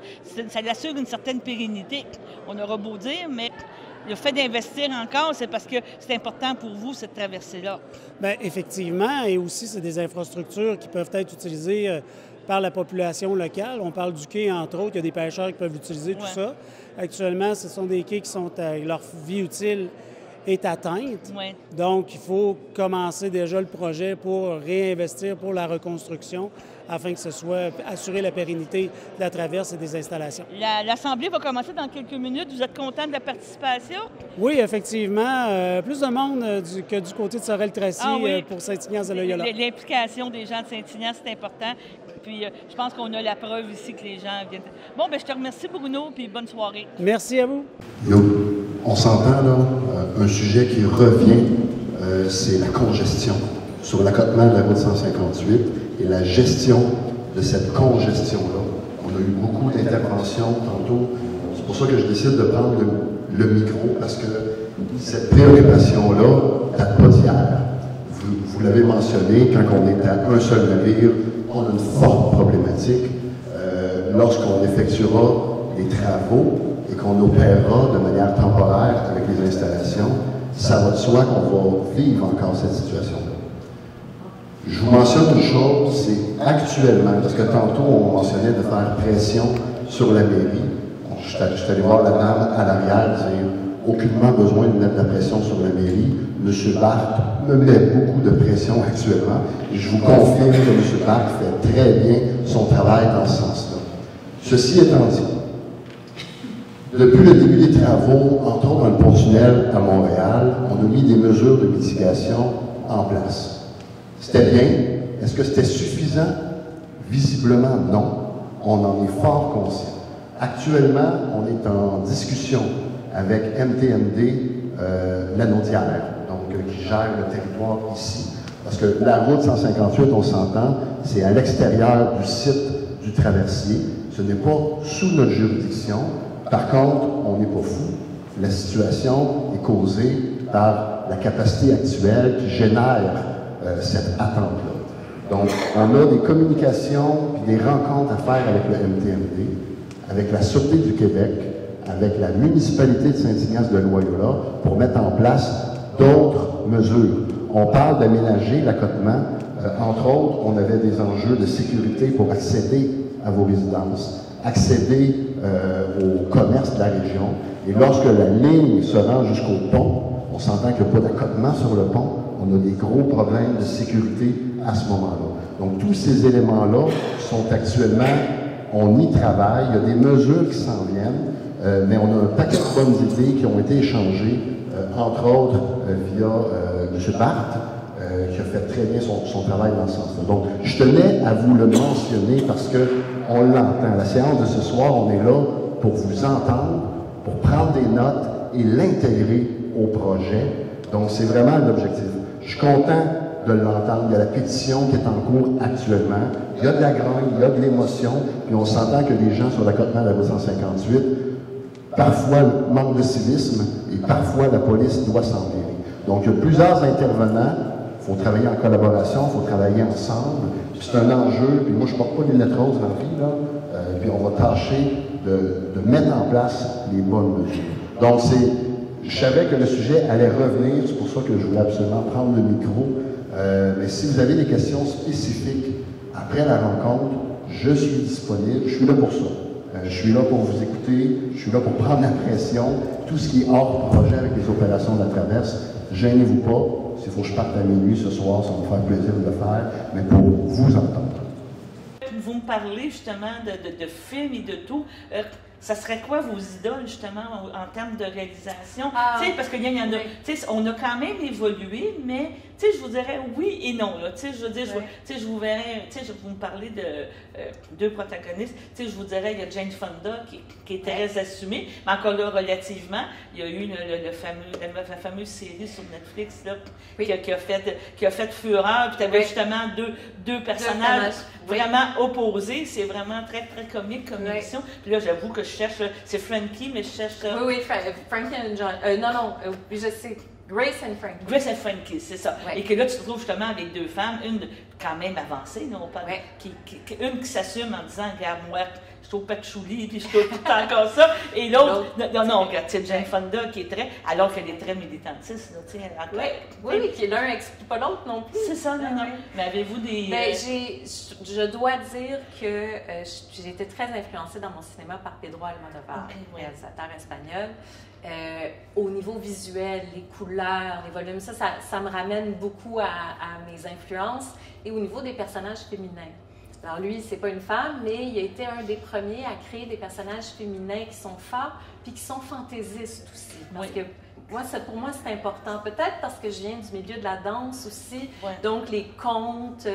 Ça assure une certaine pérennité. On aura beau dire, mais le fait d'investir encore, c'est parce que c'est important pour vous, cette traversée-là. Bien, effectivement, et aussi, c'est des infrastructures qui peuvent être utilisées par la population locale. On parle du quai, entre autres. Il y a des pêcheurs qui peuvent utiliser tout ça. Actuellement, ce sont des quais qui sont leur vie utile est atteinte. Ouais. Donc, il faut commencer déjà le projet pour réinvestir pour la reconstruction afin que ce soit assurer la pérennité de la traverse et des installations. L'Assemblée va commencer dans quelques minutes. Vous êtes content de la participation? Oui, effectivement. Plus de monde que du côté de Sorel-Tracy pour Saint-Ignace-de-Loyola. L'implication des gens de Saint-Ignace, c'est important. Puis, je pense qu'on a la preuve ici que les gens viennent. Bon, bien, je te remercie, Bruno, puis bonne soirée. Merci à vous. On s'entend, là, un sujet qui revient, c'est la congestion sur l'accotement de la route 158 et la gestion de cette congestion-là. On a eu beaucoup d'interventions tantôt. C'est pour ça que je décide de prendre le micro, parce que cette préoccupation-là date pas d'hier. Vous l'avez mentionné, quand on est à un seul navire, on a une forte problématique. Lorsqu'on effectuera les travaux et qu'on opérera de manière temporaire avec les installations, ça va de soi qu'on va vivre encore cette situation-là. Je vous mentionne une chose, c'est actuellement, parce que tantôt on mentionnait de faire pression sur la mairie. Je suis allé voir la dame à l'arrière dire aucunement besoin de mettre de la pression sur la mairie. M. Barthes me met beaucoup de pression actuellement et je vous confirme que M. Barthes fait très bien son travail dans ce sens-là. Ceci étant dit, depuis le début des travaux, entre autres dans le pont-tunnel à Montréal, on a mis des mesures de mitigation en place. C'était bien. Est-ce que c'était suffisant? Visiblement, non. On en est fort conscient. Actuellement, on est en discussion avec MTMD Lanaudière, donc qui gère le territoire ici. Parce que la route 158, on s'entend, c'est à l'extérieur du site du traversier. Ce n'est pas sous notre juridiction. Par contre, on n'est pas fou. La situation est causée par la capacité actuelle qui génère cette attente-là. Donc, on a des communications et des rencontres à faire avec le MTMD, avec la Sûreté du Québec, avec la municipalité de Saint-Ignace-de-Loyola pour mettre en place d'autres mesures. On parle d'aménager l'accotement. Entre autres, on avait des enjeux de sécurité pour accéder à vos résidences, accéder au commerce de la région. Et lorsque la ligne se rend jusqu'au pont, on s'entend qu'il n'y a pas d'accotement sur le pont, on a des gros problèmes de sécurité à ce moment-là. Donc, tous ces éléments-là sont actuellement, on y travaille, il y a des mesures qui s'en viennent, mais on a un paquet de bonnes idées qui ont été échangées, entre autres via M. Barthes, qui a fait très bien son travail dans ce sens-là. Donc, je tenais à vous le mentionner parce qu'on l'entend. La séance de ce soir, on est là pour vous entendre, pour prendre des notes et l'intégrer au projet. Donc, c'est vraiment l'objectif. Je suis content de l'entendre. Il y a la pétition qui est en cours actuellement. Il y a de la grogne, il y a de l'émotion, puis on s'entend que les gens sur l'accotement de la route 158, parfois manquent de civisme et parfois la police doit s'en mêler. Donc, il y a plusieurs intervenants. Il faut travailler en collaboration, il faut travailler ensemble. C'est un enjeu, puis moi, je ne porte pas les lettres roses dans la vie, là, puis on va tâcher de mettre en place les bonnes mesures. Donc, je savais que le sujet allait revenir, c'est pour ça que je voulais absolument prendre le micro. Mais si vous avez des questions spécifiques après la rencontre, je suis disponible, je suis là pour ça. Je suis là pour vous écouter, je suis là pour prendre la pression. Tout ce qui est hors projet avec les opérations de la traverse, gênez-vous pas. S'il faut que je parte à minuit ce soir, ça va me faire plaisir de le faire, mais pour vous entendre. Vous me parlez justement de films et de tout. Ça serait quoi vos idoles, justement, en termes de réalisation? Parce qu'il y en a, on a quand même évolué, mais je vous dirais oui et non. Là, je veux dire, je vous verrais, vous me parlez de deux protagonistes. Je vous dirais, il y a Jane Fonda qui est très assumée, mais encore là, relativement. Il y a eu la fameuse série sur Netflix là, qui a fait fureur, puis tu avais justement deux personnages vraiment opposés. C'est vraiment très, très comique comme émission. Puis là, j'avoue que je cherche, c'est Frankie, mais je cherche... Oui, Frankie and John. Non, je sais. Grace and Frankie. Grace and Frankie, c'est ça. Ouais. Et que là, tu te retrouves justement avec deux femmes, une quand même avancée, non, pas, une qui s'assume en disant, regarde, moi, je suis au patchouli, puis je suis tout le temps comme ça. Et l'autre, non, regarde, c'est Jane Fonda qui est très, alors qu'elle est très militantiste, là, tu sais. Oui, qui l'un n'exclut pas l'autre non plus. C'est ça, non. Mais avez-vous des... Ben, je dois dire que j'ai été très influencée dans mon cinéma par Pedro Almodóvar, réalisateur espagnol. Au niveau visuel, les couleurs, les volumes, ça me ramène beaucoup à mes influences. Et au niveau des personnages féminins. Alors lui, c'est pas une femme, mais il a été un des premiers à créer des personnages féminins qui sont forts, puis qui sont fantaisistes aussi. Parce que pour moi, c'est important. Peut-être parce que je viens du milieu de la danse aussi. Donc, les contes,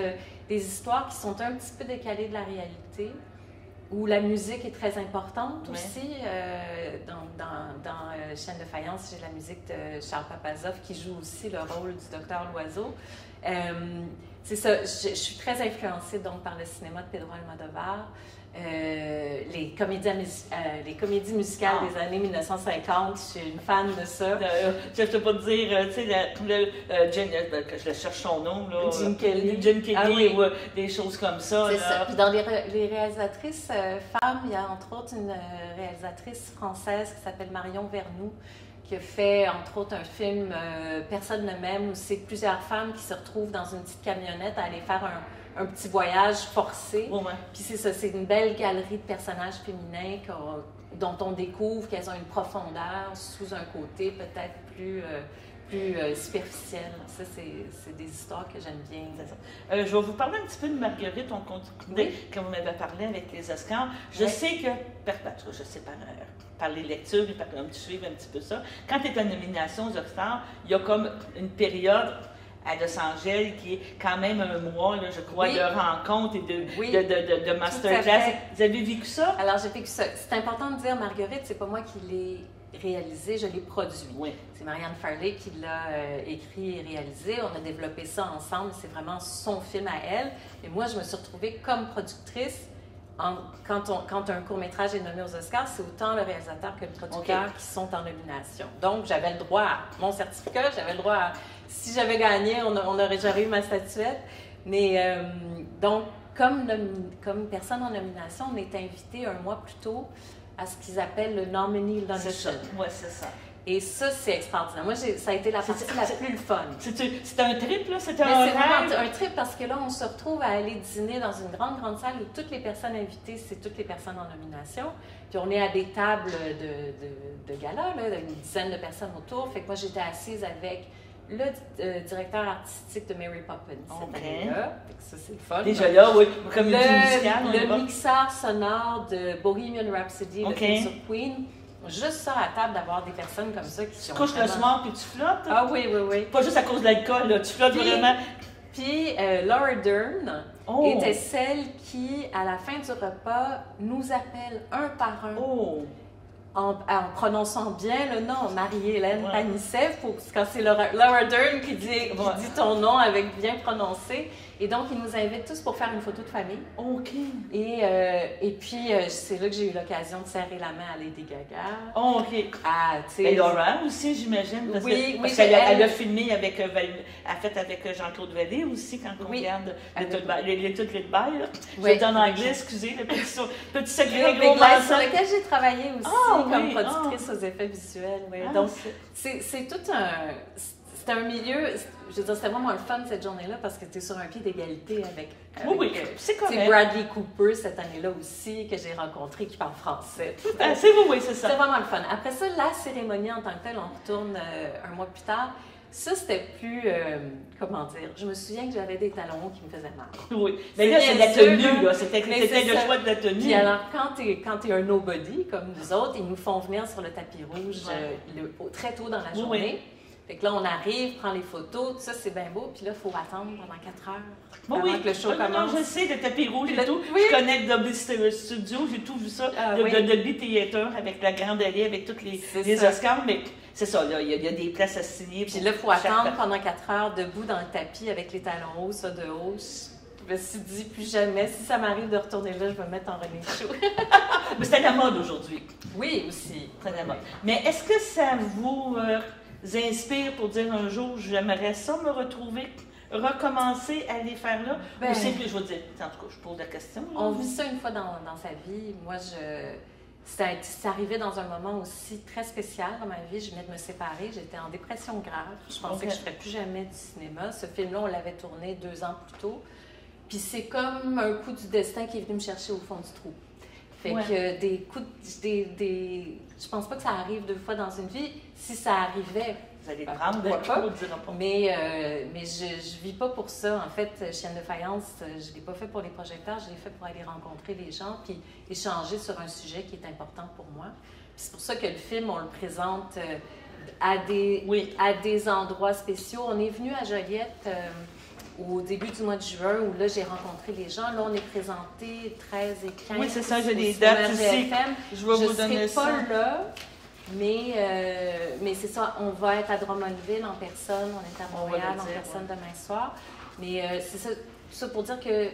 des histoires qui sont un petit peu décalées de la réalité, où la musique est très importante aussi. Dans Chaîne de faïence, j'ai la musique de Charles Papazov qui joue aussi le rôle du docteur Loiseau. C'est ça, je suis très influencée donc par le cinéma de Pedro Almodóvar. Les comédies musicales des années 1950, je suis une fan de ça. Je ne peux pas te dire, tu sais, je cherche son nom, là. Gene Kelly. Gene Kelly, ou des choses comme ça. C'est ça. Puis dans les réalisatrices femmes, il y a entre autres une réalisatrice française qui s'appelle Marion Vernou, qui a fait, entre autres, un film Personne ne m'aime, où c'est plusieurs femmes qui se retrouvent dans une petite camionnette à aller faire un petit voyage forcé. Puis c'est ça, c'est une belle galerie de personnages féminins dont on découvre qu'elles ont une profondeur sous un côté peut-être plus superficielle. Ça, c'est des histoires que j'aime bien. Je vais vous parler un petit peu de Marguerite. On continue, quand vous m'avez parlé avec les Oscars. Je sais que, je sais par les lectures et par comme tu suives un petit peu ça, quand tu es en nomination aux Oscars, il y a comme une période à Los Angeles qui est quand même un mois, là, je crois, de rencontres et de masterclass. Vous avez vécu ça? Alors, j'ai vécu ça. C'est important de dire, Marguerite, c'est pas moi qui l'ai réalisé, je l'ai produit. C'est Marianne Farley qui l'a écrit et réalisé. On a développé ça ensemble. C'est vraiment son film à elle. Et moi, je me suis retrouvée comme productrice. Quand un court-métrage est nommé aux Oscars, c'est autant le réalisateur que le producteur qui sont en nomination. Donc, j'avais le droit à mon certificat, j'avais le droit à... Si j'avais gagné, j'aurais eu ma statuette. Mais donc, comme personne en nomination, on est invité un mois plus tôt à ce qu'ils appellent le nominee luncheon. Oui, c'est ça. Et ça, c'est extraordinaire. Moi, ça a été la partie la plus fun. C'est un trip, là? C'est vraiment un trip parce que là, on se retrouve à aller dîner dans une grande salle où toutes les personnes invitées, c'est toutes les personnes en nomination. Puis on est à des tables de gala, là, une dizaine de personnes autour. Fait que moi, j'étais assise avec le directeur artistique de Mary Poppins cette année-là. Ça, c'est le fun. Déjà là, oui, comme le mixeur sonore de Bohemian Rhapsody, le film sur Queen. Juste ça à table d'avoir des personnes comme ça qui sont. Tu couches le soir puis tu flottes? Ah oui. Pas juste à cause de l'alcool, là. Tu flottes vraiment. Puis Laura Dern était celle qui, à la fin du repas, nous appelle un par un. En prononçant bien le nom, Marie-Hélène Panissev, quand c'est Laura Dern qui dit ton nom avec bien prononcé. Et donc, il nous invite tous pour faire une photo de famille. OK. Et puis, c'est là que j'ai eu l'occasion de serrer la main à Lady Gaga. Oh, OK. Et Laura aussi, j'imagine. Parce qu'elle a filmé avec, avec Jean-Claude Vallée aussi, quand on regarde les toutes les bails. C'est en anglais, excusez, le petit secret gros sur lequel j'ai travaillé aussi comme productrice aux effets visuels. Donc, c'est tout un... C'est un milieu, je veux dire, c'était vraiment le fun cette journée-là parce que tu es sur un pied d'égalité avec c'est correct. Bradley Cooper cette année-là aussi, que j'ai rencontré, qui parle français. C'est ça. C'était vraiment le fun. Après ça, la cérémonie en tant que telle, on retourne un mois plus tard. Ça, c'était plus, comment dire, je me souviens que j'avais des talons qui me faisaient mal. Oui, mais là, c'est la tenue, là. C'était le choix de la tenue. Puis alors, quand t'es un nobody, comme nous autres, ils nous font venir sur le tapis rouge très tôt dans la journée. Fait que là, on arrive, prend les photos, tout ça, c'est bien beau. Puis là, il faut attendre pendant 4 heures avant que le show commence. Je sais, le tapis rouge et tout. Je connais Dolby Studio, j'ai tout vu ça. Le Dolby Theater avec la grande allée, avec tous les Oscars. Mais c'est ça, là, il y a des places à signer. Puis là, il faut attendre pendant 4 heures debout dans le tapis avec les talons hauts, ça de haut. Je me suis dit, plus jamais, si ça m'arrive de retourner là, je vais me mettre en relais chaud. Mais c'est à la mode aujourd'hui. Oui, aussi. C'est à la mode. Mais est-ce que ça vous inspire pour dire un jour, j'aimerais ça me retrouver, recommencer à les faire là? Ou c'est plus, je veux dire, en tout cas, je pose la question. Là. On vit ça une fois dans sa vie. Moi, c'est arrivé dans un moment aussi très spécial dans ma vie. Je venais de me séparer, j'étais en dépression grave. Je pensais que je ne ferais plus jamais du cinéma. Ce film-là, on l'avait tourné 2 ans plus tôt. Puis c'est comme un coup du destin qui est venu me chercher au fond du trou. Fait que des coups, je pense pas que ça arrive 2 fois dans une vie. Si ça arrivait, vous allez prendre de pas. Mais je vis pas pour ça. En fait, Chienne de faïence, je l'ai pas fait pour les projecteurs, je l'ai fait pour aller rencontrer les gens puis échanger sur un sujet qui est important pour moi. Puis c'est pour ça que le film, on le présente à des endroits spéciaux. On est venu à Joliette au début du mois de juin, où là, j'ai rencontré les gens. Là, on est présenté 13 et 15. Oui, c'est ça, j'ai des dates ici. Je vais vous donner ça. Je ne serai pas là, mais c'est ça, on va être à Drummondville en personne, on est à Montréal en personne demain soir. Mais c'est ça pour dire que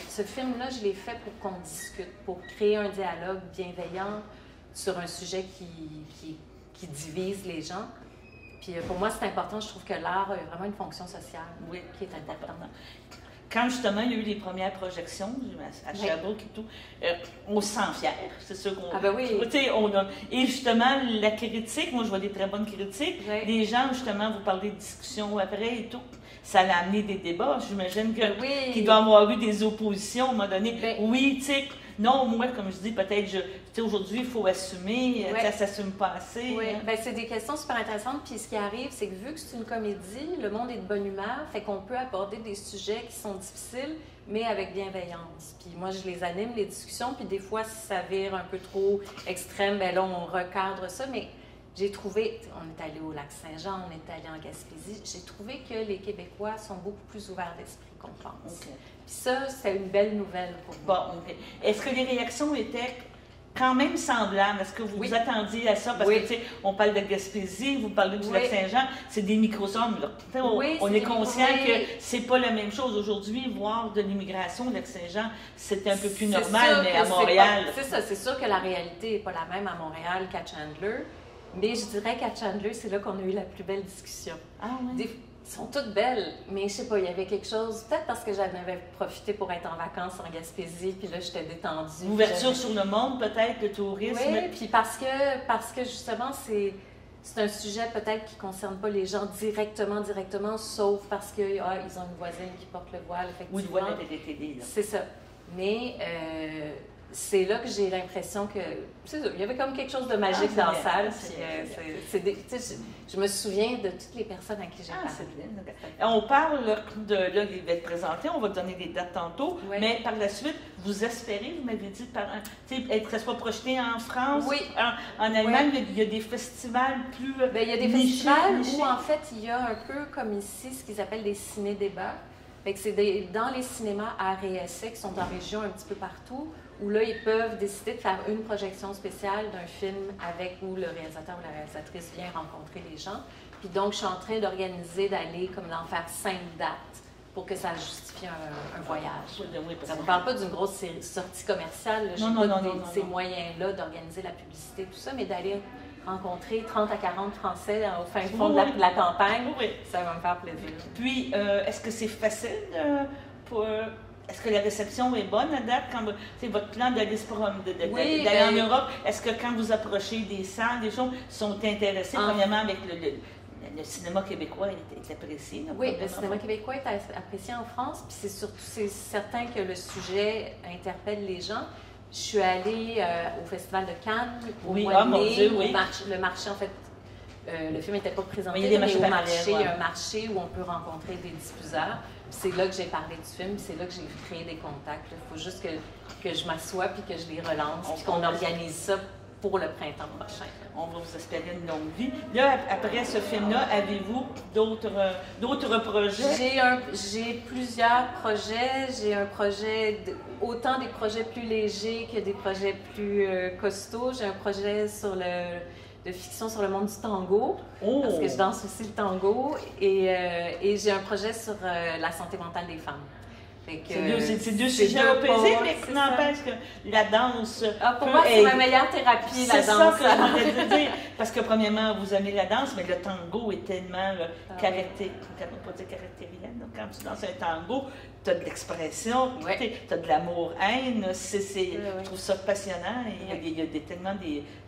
ce film-là, je l'ai fait pour qu'on discute, pour créer un dialogue bienveillant sur un sujet qui divise les gens. Puis pour moi, c'est important. Je trouve que l'art a vraiment une fonction sociale qui est importante. Quand justement il y a eu les premières projections à Sherbrooke et tout, on se sent fier, c'est sûr qu'on... Ah ben oui! Et justement, la critique, moi je vois des très bonnes critiques, les gens justement, vous parlez de discussion après et tout, ça a amené des débats, j'imagine qu'il doit y avoir eu des oppositions à un moment donné. Oui, tu sais, non, moi, comme je dis, peut-être, aujourd'hui, il faut assumer, ça ne s'assume pas assez. Oui, c'est des questions super intéressantes. Puis ce qui arrive, c'est que vu que c'est une comédie, le monde est de bonne humeur, fait qu'on peut aborder des sujets qui sont difficiles, mais avec bienveillance. Puis moi, je les anime, les discussions, puis des fois, si ça vire un peu trop extrême, bien là, on recadre ça, mais j'ai trouvé, on est allé au Lac-Saint-Jean, on est allé en Gaspésie, j'ai trouvé que les Québécois sont beaucoup plus ouverts d'esprit qu'on pense. Puis ça, c'est une belle nouvelle pour moi. Bon, Est-ce que les réactions étaient quand même semblables? Est-ce que vous vous attendiez à ça? Parce que, tu sais, on parle de Gaspésie, vous parlez du Lac-Saint-Jean, c'est des microsommes, là. On est conscient que c'est pas la même chose. Aujourd'hui, voir de l'immigration au Lac-Saint-Jean, c'est un peu plus normal, mais à Montréal... C'est ça, c'est sûr que la réalité n'est pas la même à Montréal qu'à Chandler. Mais je dirais qu'à Chandler, c'est là qu'on a eu la plus belle discussion. Ah oui? Elles sont toutes belles, mais je sais pas, il y avait quelque chose, peut-être parce que j'en avais profité pour être en vacances en Gaspésie, puis là, j'étais détendue. Ouverture sur le monde, peut-être, le tourisme. Oui, puis parce que justement, c'est un sujet peut-être qui ne concerne pas les gens directement, sauf parce qu'ils ont une voisine qui porte le voile, effectivement. Oui, le voile était détédé, là. C'est ça. Mais... c'est là que j'ai l'impression que... il y avait comme quelque chose de magique dans la salle. Je me souviens de toutes les personnes à qui j'ai parlé. On parle là, il va être présenté, on va donner des dates tantôt, mais par la suite, vous espérez, vous m'avez dit, être soit projeté en France, en Allemagne, il y a des festivals plus il y a des festivals où, en fait, il y a un peu comme ici, ce qu'ils appellent des ciné-débats. C'est dans les cinémas arts et essais qui sont en région un petit peu partout, où là, ils peuvent décider de faire une projection spéciale d'un film où le réalisateur ou la réalisatrice vient rencontrer les gens. Puis donc, je suis en train d'organiser, d'en faire 5 dates pour que ça justifie un voyage. Ça ne parle pas d'une grosse sortie commerciale. Je n'ai pas ces moyens-là d'organiser la publicité, tout ça, mais d'aller rencontrer 30 à 40 Français au fin fond de la campagne, ça va me faire plaisir. Puis, est-ce que c'est facile Est-ce que la réception est bonne à date? C'est votre plan d'aller en Europe. Est-ce que quand vous approchez des salles, des gens sont intéressés, premièrement, avec le cinéma québécois est apprécié? Oui, le cinéma québécois est apprécié en France, puis c'est certain que le sujet interpelle les gens. Je suis allée au Festival de Cannes, au mois de mai, le marché, en fait, le film n'était pas présenté, mais au marché, il y a un marché où on peut rencontrer des diffuseurs. C'est là que j'ai parlé du film, c'est là que j'ai créé des contacts. Il faut juste que je m'assoie puis que je les relance, puis qu'on organise ça pour le printemps prochain. On va vous espérer une longue vie. Là, après ce film-là, avez-vous d'autres projets? J'ai plusieurs projets. J'ai un projet, autant des projets plus légers que des projets plus costauds. J'ai un projet de fiction sur le monde du tango, parce que je danse aussi le tango, et j'ai un projet sur la santé mentale des femmes. C'est deux sujets opposés, mais qui n'empêche que la danse. Pour moi, c'est ma meilleure thérapie, la danse. C'est ça que je voulais dire. Parce que, premièrement, vous aimez la danse, mais le tango est tellement caractériel. Quand tu danses un tango, tu as de l'expression, tu as de l'amour-haine. Je trouve ça passionnant. Il y a tellement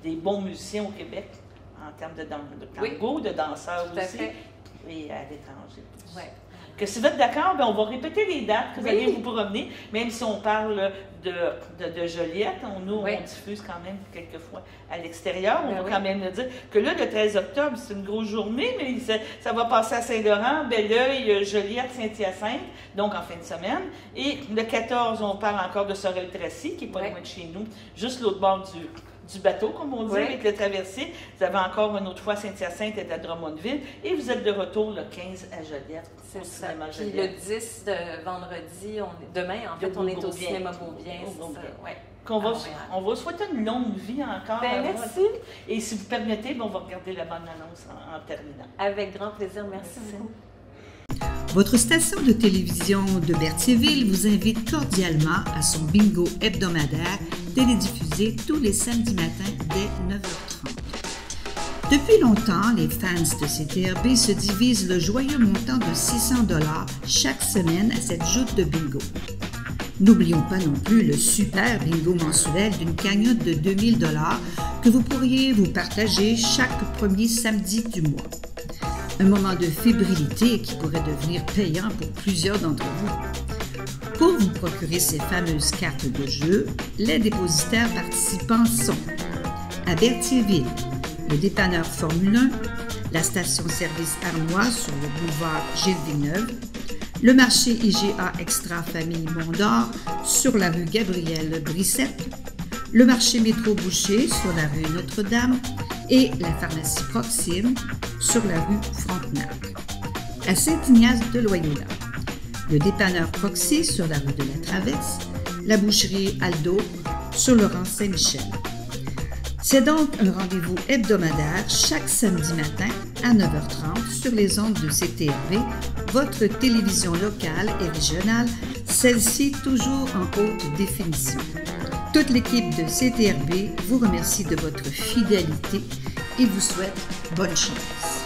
des bons musiciens au Québec en termes de tango, de danseurs aussi, et à l'étranger. Que si vous êtes d'accord, on va répéter les dates que vous allez vous promener, même si on parle de Joliette. On diffuse quand même quelquefois à l'extérieur. On va quand même le dire que là, le 13 octobre, c'est une grosse journée, mais ça va passer à Saint-Laurent, Belleuil, Joliette, Saint-Hyacinthe, donc en fin de semaine. Et le 14, on parle encore de Sorel-Tracy, qui n'est pas loin de chez nous, juste l'autre bord du bateau, comme on dit, avec le traversier. Vous avez encore une autre fois Saint-Hyacinthe et à Drummondville. Et vous êtes de retour le 15 à Joliette. C'est ça. Puis le 10 de vendredi, demain, en fait, on est au cinéma Beaubien. On va souhaiter une longue vie encore. Merci. Et si vous permettez, on va regarder la bande-annonce en terminant. Avec grand plaisir. Merci beaucoup. Votre station de télévision de Berthierville vous invite cordialement à son bingo hebdomadaire télédiffusé tous les samedis matins dès 9h30. Depuis longtemps, les fans de CTRB se divisent le joyeux montant de 600 $ chaque semaine à cette joute de bingo. N'oublions pas non plus le super bingo mensuel d'une cagnotte de 2000 $ que vous pourriez vous partager chaque premier samedi du mois. Un moment de fébrilité qui pourrait devenir payant pour plusieurs d'entre vous. Pour vous procurer ces fameuses cartes de jeu, les dépositaires participants sont à Berthierville, le dépanneur Formule 1, la station-service Armois sur le boulevard Gilles-Villeneuve, le marché IGA Extra Famille Mont-d'Or sur la rue Gabrielle-Brissette, le marché Métro Boucher sur la rue Notre-Dame et la pharmacie Proxime sur la rue Frontenac. À Saint-Ignace de Loyola, le dépanneur Proxy sur la rue de la Traverse, la boucherie Aldo sur le rang Saint-Michel. C'est donc un rendez-vous hebdomadaire chaque samedi matin à 9h30 sur les ondes de CTRB, votre télévision locale et régionale, celle-ci toujours en haute définition. Toute l'équipe de CTRB vous remercie de votre fidélité et vous souhaite bonne chance.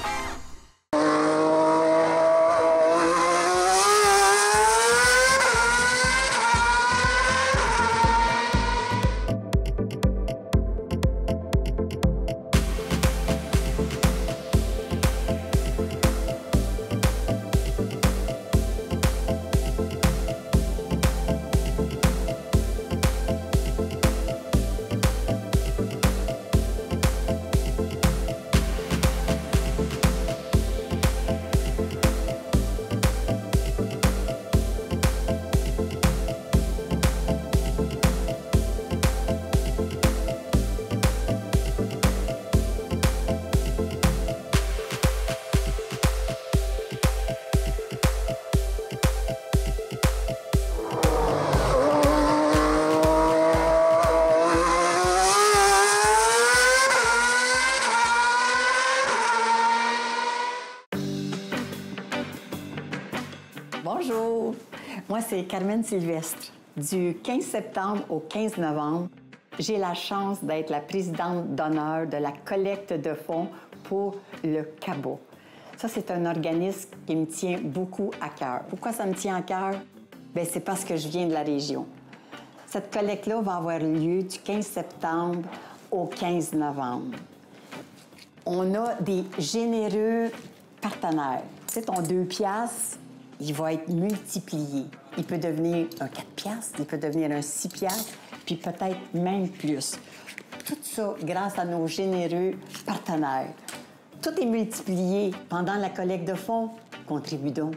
Bonjour, moi c'est Carmen Sylvestre. Du 15 septembre au 15 novembre, j'ai la chance d'être la présidente d'honneur de la collecte de fonds pour le CABA. Ça, c'est un organisme qui me tient beaucoup à cœur. Pourquoi ça me tient à cœur? Bien, c'est parce que je viens de la région. Cette collecte-là va avoir lieu du 15 septembre au 15 novembre. On a des généreux partenaires. Tu sais, ton 2 piastres, il va être multiplié. Il peut devenir un 4 piastres, il peut devenir un 6 piastres, puis peut-être même plus. Tout ça grâce à nos généreux partenaires. Tout est multiplié pendant la collecte de fonds. Contribue donc.